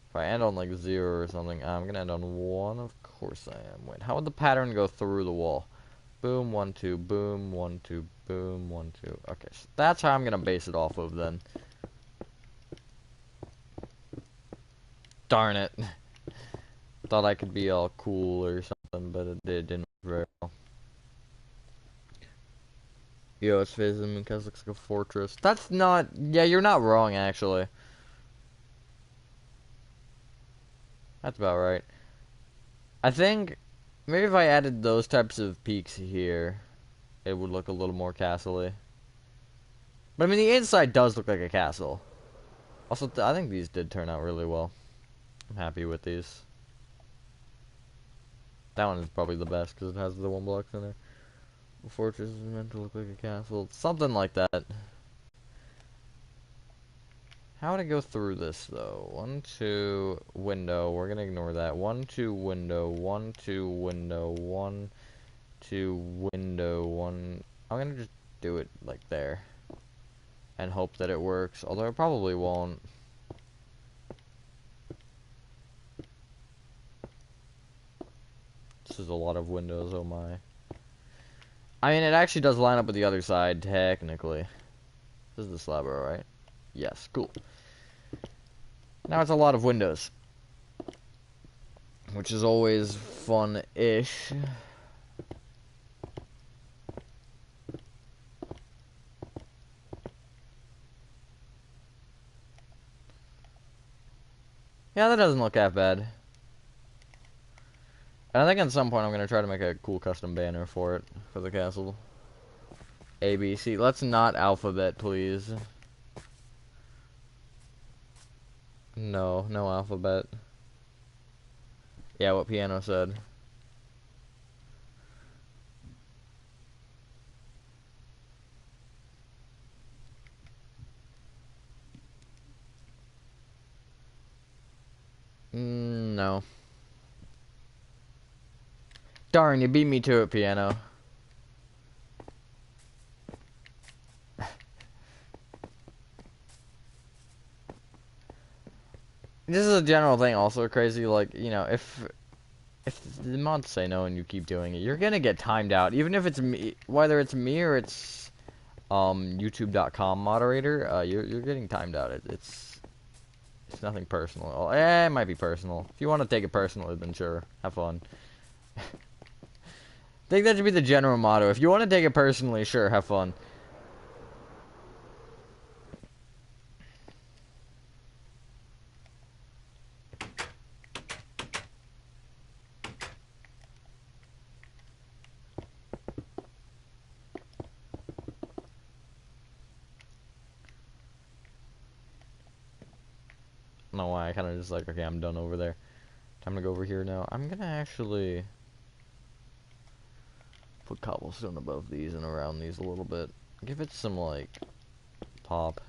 If I end on like 0 or something, I'm gonna end on 1. Of course I am. Wait, how would the pattern go through the wall? Boom, 1, 2, boom, 1, 2, boom, 1, 2. Okay, so that's how I'm gonna base it off of then. Darn it. Thought I could be all cool or something, but it didn't work very well. Yo, it's facing the moon because it looks like a fortress. That's not... Yeah, you're not wrong, actually. That's about right. I think maybe if I added those types of peaks here, it would look a little more castle-y. But I mean, the inside does look like a castle. Also, I think these did turn out really well. I'm happy with these. That one is probably the best because it has the one block center. The fortress is meant to look like a castle. Something like that. How would I go through this, though? 1, 2, window. We're going to ignore that. 1, 2, window. 1, 2, window. 1, 2, window. 1. I'm going to just do it like there. And hope that it works. Although it probably won't. This is a lot of windows, oh my. I mean, it actually does line up with the other side, technically. This is the slab row, right? Yes, cool. Now it's a lot of windows. Which is always fun-ish. Yeah, that doesn't look that bad. And I think at some point I'm going to try to make a cool custom banner for it, for the castle. A, B, C. Let's not alphabet, please. No, no alphabet. Yeah, what Piano said. No. Darn, you beat me to it, Piano. This is a general thing also crazy, like, you know, if the mods say no and you keep doing it, you're gonna get timed out. Even if it's me, whether it's me or it's YouTube.com moderator, you're getting timed out. It's nothing personal. It might be personal. If you want to take it personally, then sure, have fun. I think that should be the general motto. If you want to take it personally, sure, have fun. I don't know why, I kind of just like, okay, I'm done over there. Time to go over here now. I'm gonna actually put cobblestone above these and around these a little bit. Give it some, like, pop.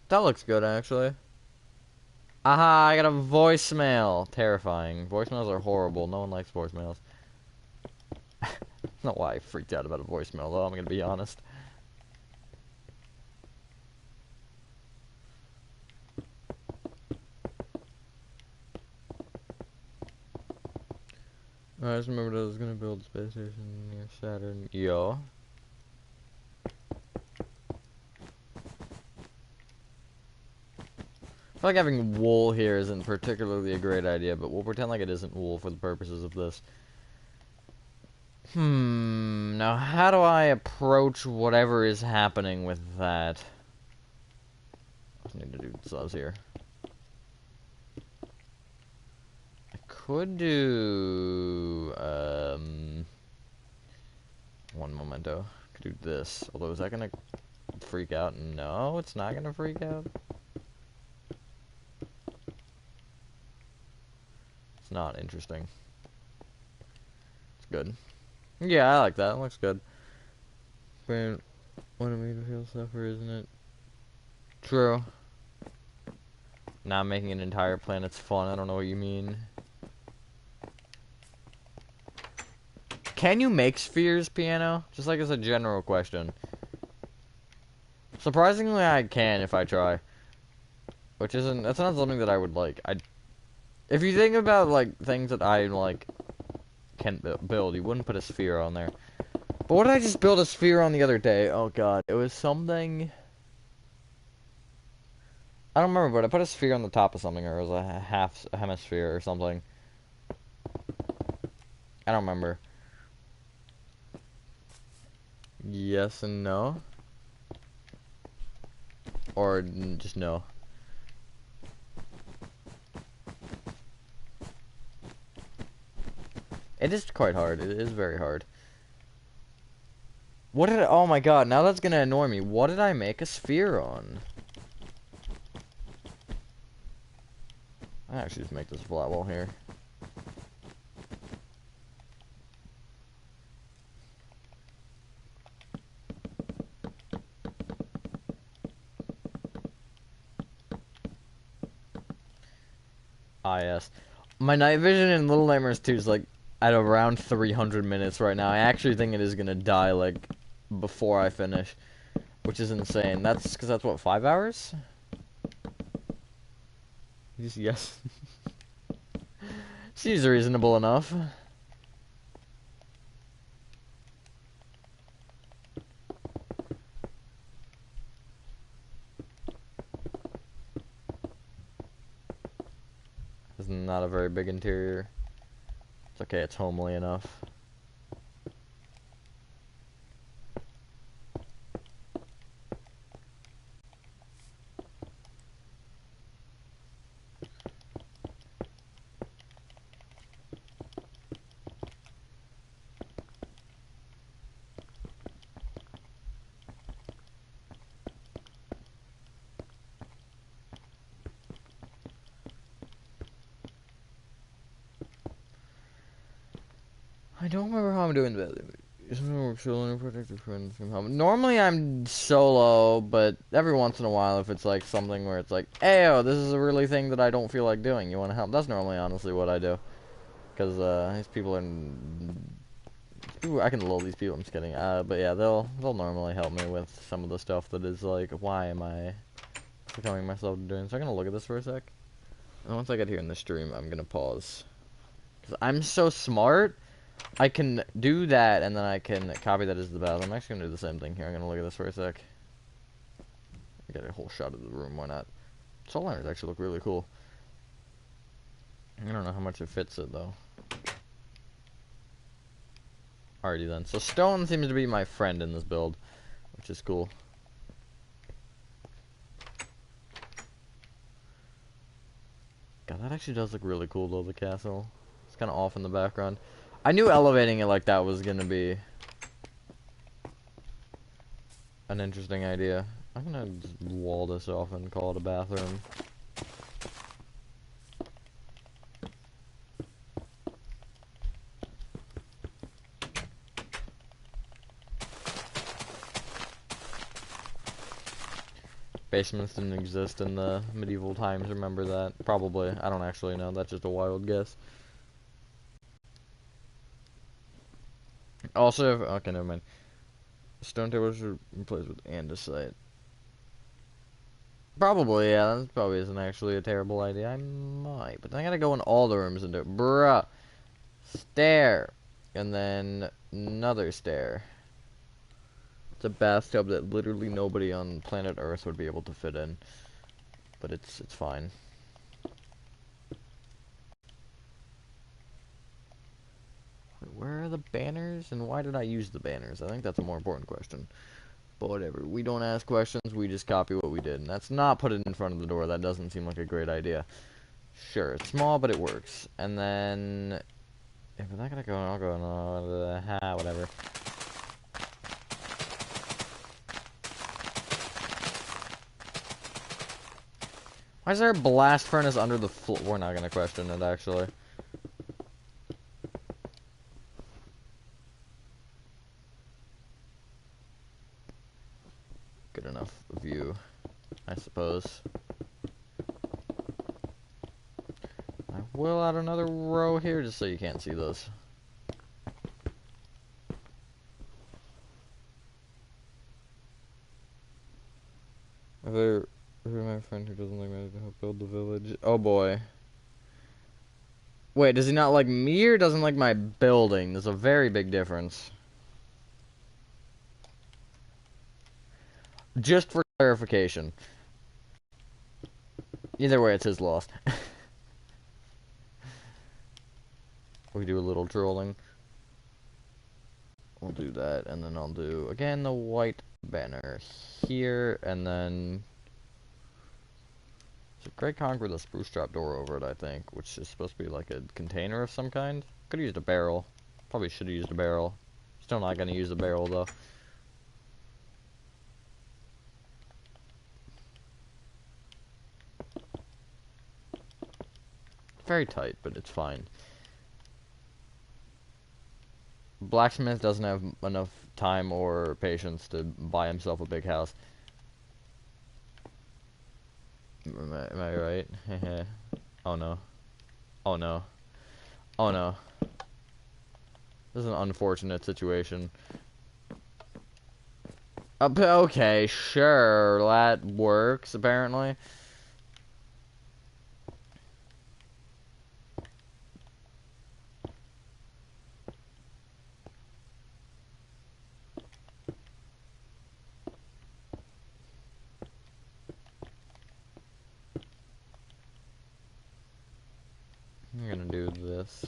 That looks good, actually. Aha, I got a voicemail. Terrifying. Voicemails are horrible. No one likes voicemails. I don't know why I freaked out about a voicemail, though, I'm gonna be honest. I just remembered I was gonna build a space station near Saturn. Yo. I feel like having wool here isn't particularly a great idea, but we'll pretend like it isn't wool for the purposes of this. Now how do I approach whatever is happening with that? I just need to do subs here. I could do, one momento. Could do this. Although, is that gonna freak out? No, it's not gonna freak out. It's not interesting. It's good. Yeah, I like that. It looks good. But what I mean to feel suffer, isn't it? True. Not making an entire planet's fun. I don't know what you mean. Can you make spheres, Piano? Just like as a general question. Surprisingly, I can if I try. Which isn't, that's not something that I would like. If you think about, like, things that I, like, can build, you wouldn't put a sphere on there. But what did I just build a sphere on the other day? Oh god, it was something... I don't remember, but I put a sphere on the top of something, or it was a hemisphere or something. I don't remember. Yes and no. Or just no. It is quite hard. It is very hard. What did I, oh my god, now that's gonna annoy me. What did I make a sphere on? I actually just make this flat wall here. Ah, yes. My night vision in Little Nightmares 2 is like at around 300 minutes right now. I actually think it is gonna die like before I finish, which is insane. That's because that's what, 5 hours? Yes. She's reasonable enough. It's not a very big interior. It's okay, it's homely enough. I don't remember how I'm doing that. Normally I'm solo, but every once in a while if it's like something where it's like, "Ayo, this is a really thing that I don't feel like doing. You want to help?" That's normally honestly what I do. Because these people are... Ooh, I can lull these people, I'm just kidding. But yeah, they'll normally help me with some of the stuff that is like, why am I becoming myself doing? So I'm gonna look at this for a sec. And once I get here in the stream, I'm gonna pause. Because I'm so smart, I can do that, and then I can copy that as the bathroom. I'm actually gonna do the same thing here. I'm gonna look at this for a sec. Get a whole shot of the room, why not? Soul liners actually look really cool. I don't know how much it fits it, though. Alrighty then. So stone seems to be my friend in this build, which is cool. God, that actually does look really cool, though, the castle. It's kind of off in the background. I knew elevating it like that was gonna be an interesting idea. I'm gonna just wall this off and call it a bathroom. Basements didn't exist in the medieval times, remember that? Probably. I don't actually know. That's just a wild guess. Also, okay, never mind. Stone tables are replaced with andesite. Probably, yeah. That probably isn't actually a terrible idea. I might, but then I gotta go in all the rooms and do it. Bruh. Stair. And then another stair. It's a bathtub that literally nobody on planet Earth would be able to fit in. But it's fine. Where are the banners, and why did I use the banners? I think that's a more important question. But whatever, we don't ask questions, we just copy what we did. And that's not put it in front of the door, that doesn't seem like a great idea. Sure, it's small, but it works. And then... if we're not gonna go, I'll go in, whatever. Why is there a blast furnace under the floor? We're not gonna question it, actually. Good enough view, I suppose. I will add another row here just so you can't see those. My friend who doesn't like me to help build the village. Oh boy. Wait, does he not like me or doesn't like my building? There's a very big difference. Just for clarification. Either way, it's his loss. We do a little trolling. we'll do that, and then I'll do, again, the white banner here, and then... So Great Conch with a spruce trap door over it, I think, which is supposed to be like a container of some kind. Could have used a barrel. Probably should have used a barrel. Still not going to use a barrel, though. Very tight, but it's fine. Blacksmith doesn't have enough time or patience to buy himself a big house. Am I right? Oh no. Oh no. Oh no. This is an unfortunate situation. Okay, sure, that works, apparently. I'm gonna do this.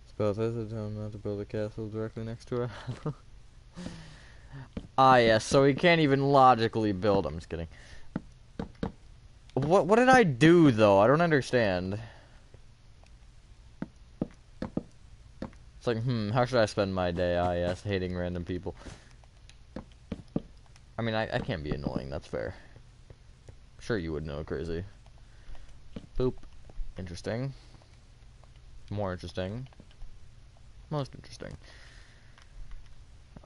Spells hesitant not to build a castle directly next to it. Ah, yes, so he can't even logically build. I'm just kidding. What did I do, though? I don't understand. It's like, how should I spend my day? Ah, yes, hating random people. I mean, I can't be annoying, that's fair. I'm sure you would know, crazy. Boop. Interesting. More interesting. Most interesting.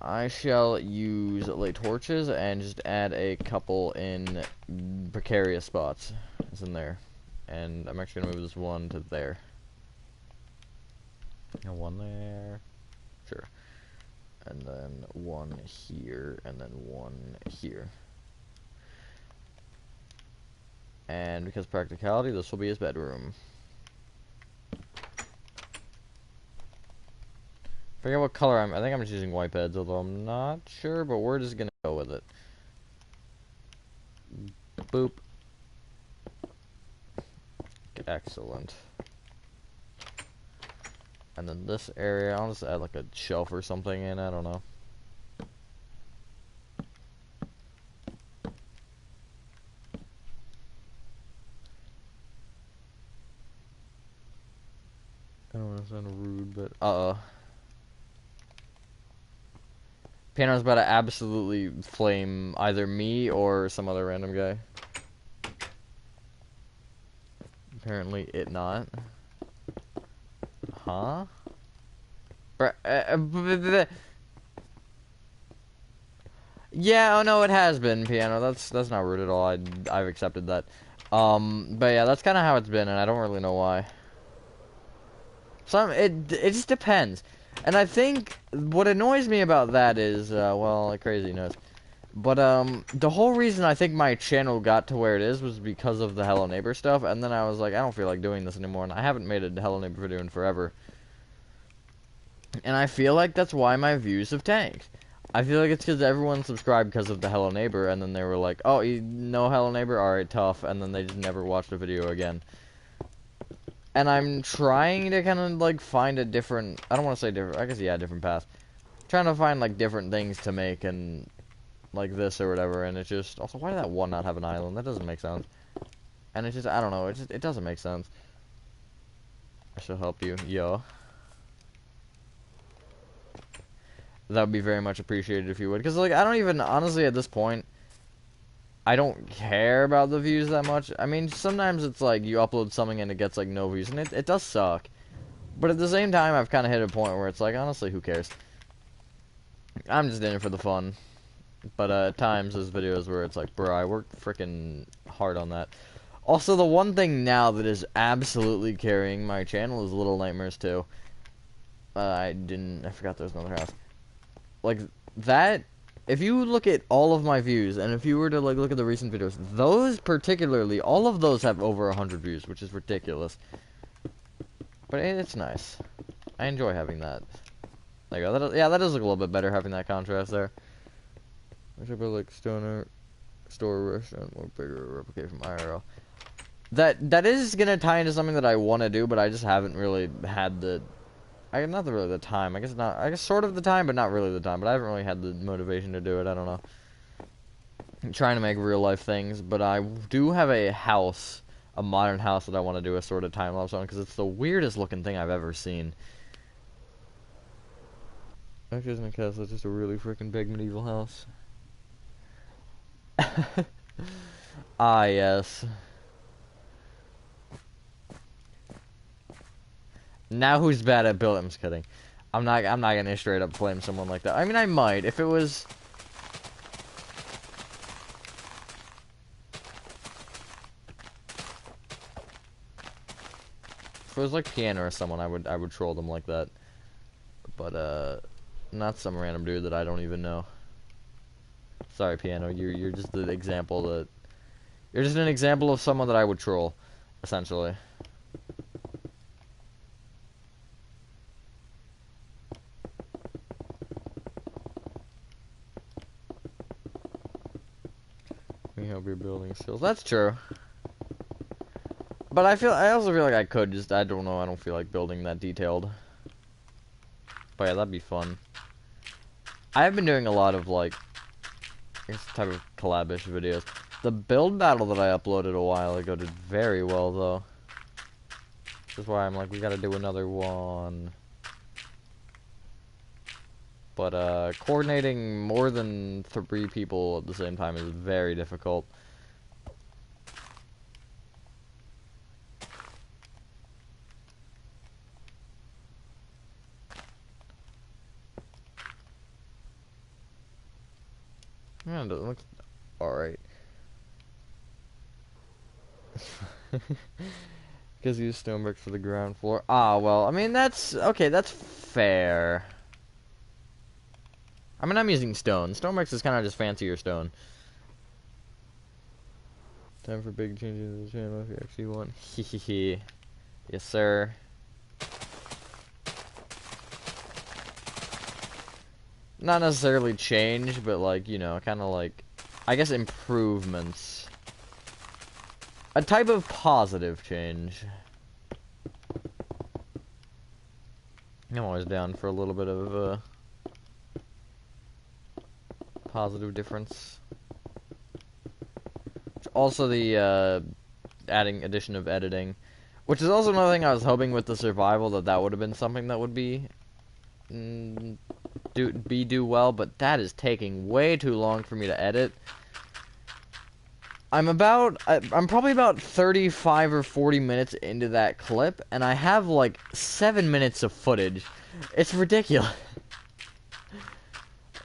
I shall use lay torches and just add a couple in precarious spots. It's in there. And I'm actually going to move this one to there. And one there. Sure. And then one here, and then one here. And because practicality, this will be his bedroom. Figure out what color I think I'm just using white beds, although I'm not sure, but we're just gonna go with it. Boop. Excellent. And then this area, I'll just add like a shelf or something in, I don't know. I don't want to sound rude, but Piano's about to absolutely flame either me or some other random guy. Apparently it not. Huh? Yeah, oh no, it has been, Piano. That's not rude at all. I've accepted that. But yeah, that's kind of how it's been, and I don't really know why. It just depends. And I think what annoys me about that is, well, crazy knows. But, the whole reason I think my channel got to where it is was because of the Hello Neighbor stuff, and then I was like, I don't feel like doing this anymore, and I haven't made a Hello Neighbor video in forever. And I feel like that's why my views have tanked. I feel like it's because everyone subscribed because of the Hello Neighbor, and then they were like, oh, you know Hello Neighbor? Alright, tough, and then they just never watched a video again. And I'm trying to kind of, like, find a different, I don't want to say different, I guess, yeah, different path. Trying to find, like, different things to make, and, like, this or whatever, and it's just, also, why did that one not have an island? That doesn't make sense. And it's just, I don't know, it doesn't make sense. I shall help you, yo. That would be very much appreciated if you would, because, like, I don't even, honestly, at this point, I don't care about the views that much. I mean, sometimes it's like you upload something and it gets like no views, and it does suck. But at the same time, I've kind of hit a point where it's like, honestly, who cares? I'm just in it for the fun. But at times, there's videos where it's like, bro, I worked freaking hard on that. Also, the one thing now that is absolutely carrying my channel is Little Nightmares 2. I forgot there's another house. Like, that if you look at all of my views, and if you were to like look at the recent videos, those particularly, all of those have over 100 views, which is ridiculous. But it's nice. I enjoy having that. There you go. Yeah, that does look a little bit better having that contrast there. I should put like stoner store restaurant more bigger replicate from IRL. That is gonna tie into something that I want to do, but I just haven't really had the not really the time. I guess sort of the time, but not really the time. But I haven't really had the motivation to do it. I don't know. I'm trying to make real life things, but I do have a house, a modern house that I want to do a sort of time lapse on because it's the weirdest looking thing I've ever seen. Actually, isn't a castle, it's just a really freaking big medieval house. Ah, yes. Now who's bad at building? I'm just kidding. I'm not gonna straight up blame someone like that. I mean, I might if it was. If it was like Piano or someone, I would troll them like that. But not some random dude that I don't even know. Sorry, Piano. You're just the example that. You're just an example of someone that I would troll, essentially. We hope your building skills. That's true. But I also feel like I could just, I don't know, I don't feel like building that detailed. But yeah, that'd be fun. I've been doing a lot of like, I guess type of collab-ish videos. The build battle that I uploaded a while ago did very well though. Which is why I'm like, we gotta do another one. But coordinating more than 3 people at the same time is very difficult. Yeah, it looks alright. Because you use stone bricks for the ground floor. Ah, well, I mean, that's... Okay, that's fair. I mean, I'm using stone. Stone bricks is kind of just fancier stone. Time for big changes to the channel if you actually want. Hehehe. Yes, sir. Not necessarily change, but like, you know, kind of like... I guess improvements. A type of positive change. I'm always down for a little bit of a positive difference. Also the addition of editing, which is also another thing I was hoping with the survival that would have been something that would be do well, but that is taking way too long for me to edit. I'm probably about 35 or 40 minutes into that clip, and I have like 7 minutes of footage. It's ridiculous.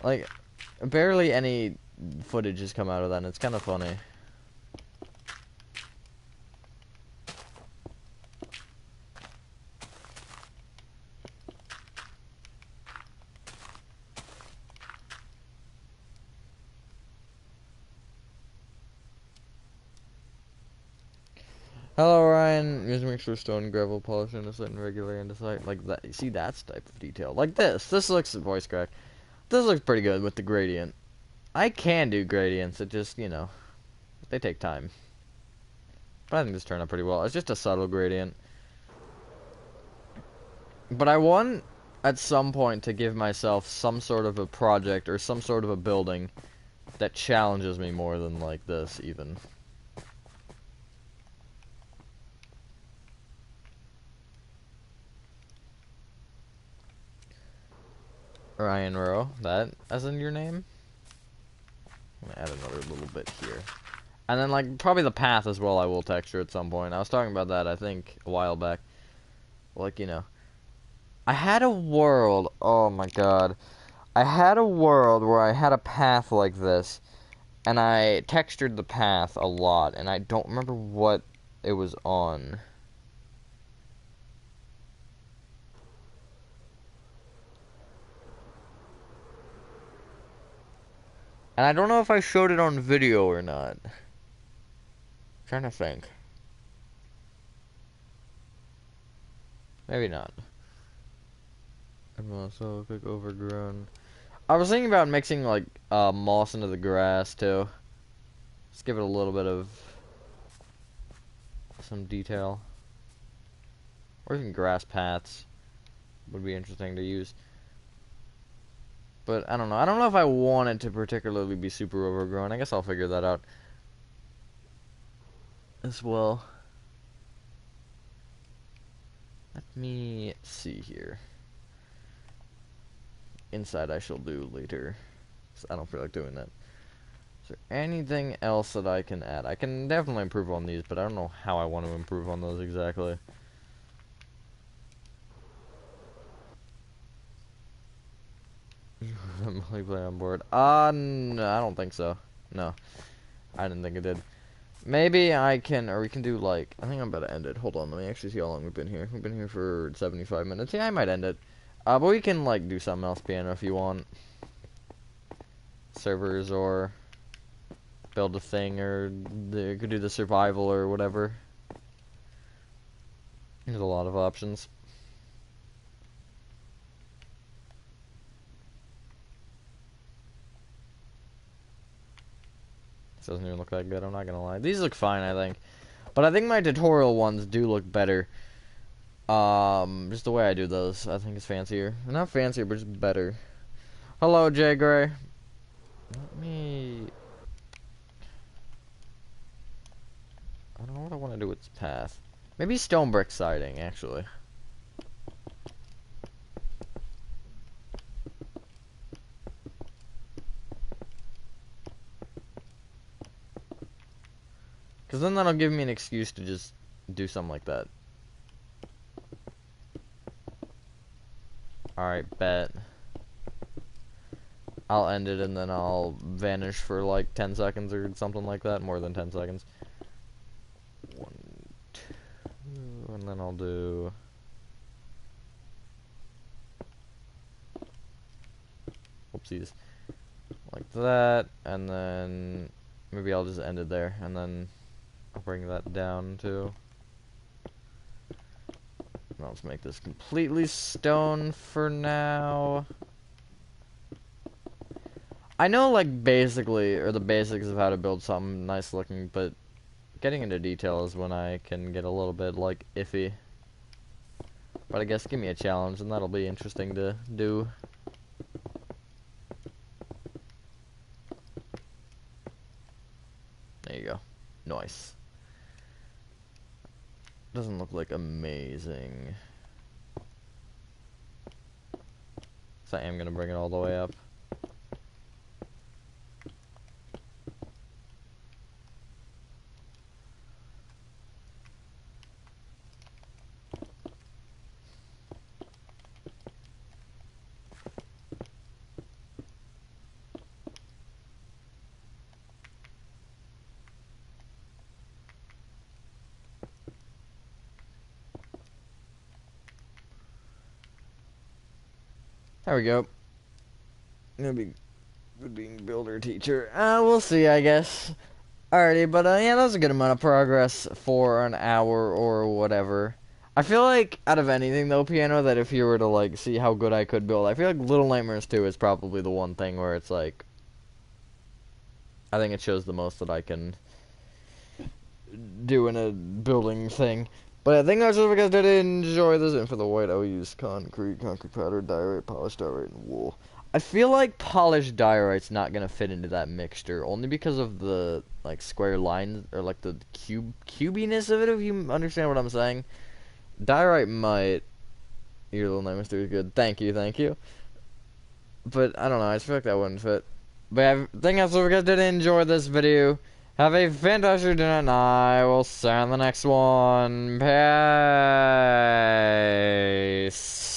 Like, barely any footage has come out of that, and it's kind of funny. Hello, Ryan. Use a mixture of stone, gravel, polish, andesite, and regular andesite. Like that. See, that's type of detail. Like this. This looks voice crack. This looks pretty good with the gradient. I can do gradients. It just, you know, they take time. But I think this turned out pretty well. It's just a subtle gradient. But I want, at some point, to give myself some sort of a project or some sort of a building that challenges me more than, like, this, even. Ryan Rowe, that as in your name? I'm gonna add another little bit here. And then, like, probably the path as well I will texture at some point. I was talking about that, I think, a while back. Like, you know. I had a world, oh my god. I had a world where I had a path like this, and I textured the path a lot, and I don't remember what it was on. And I don't know if I showed it on video or not. I'm trying to think. Maybe not. I'm also a quick overgrown. I was thinking about mixing like moss into the grass too. Just give it a little bit of some detail. Or even grass paths would be interesting to use. But I don't know. I don't know if I want it to particularly be super overgrown. I guess I'll figure that out as well. Let me see here. Inside I shall do later. 'Cause I don't feel like doing that. Is there anything else that I can add? I can definitely improve on these, but I don't know how I want to improve on those exactly. Play on board. No, I don't think so. No, I didn't think it did. Maybe I can, or we can do like, I think I'm about to end it. Hold on, let me actually see how long we've been here. We've been here for 75 minutes. Yeah, I might end it. But we can like do something else, piano, if you want. Servers, or build a thing, or you could do the survival or whatever. There's a lot of options. This doesn't even look that good, I'm not gonna lie. These look fine, I think. But I think my tutorial ones do look better. Just the way I do those, I think it's fancier. Not fancier, but just better. Hello, Jay Gray. Let me... I don't know what I want to do with this path. Maybe stone brick siding, actually. Because then that'll give me an excuse to just do something like that. Alright, bet. I'll end it and then I'll vanish for like 10 seconds or something like that. More than 10 seconds. 1, 2, and then I'll do... Whoopsies. Like that, and then maybe I'll just end it there, and then I'll bring that down too. I'll just make this completely stone for now. I know, like, basically, or the basics of how to build something nice looking, but getting into detail is when I can get a little bit, like, iffy. But I guess give me a challenge, and that'll be interesting to do. There you go. Nice. Doesn't look like amazing. So I am gonna bring it all the way up. There we go. Gonna be good being builder teacher. We'll see, I guess. Alrighty, but yeah, that was a good amount of progress for an hour or whatever. I feel like out of anything though, piano, that if you were to like see how good I could build, I feel like Little Nightmares 2 is probably the one thing where it's like, I think it shows the most that I can do in a building thing. But I think that's what you guys did enjoy this. And for the white, I will use concrete powder, diorite, polished diorite, and wool. I feel like polished diorite's not gonna fit into that mixture, only because of the like square lines or like the cubiness of it. If you understand what I'm saying, diorite might. Your Little Nightmares 3 is good. Thank you, thank you. But I don't know. I just feel like that wouldn't fit. But I think that's what you guys did enjoy this video. Have a fantastic day, and I will see you on the next one. Peace.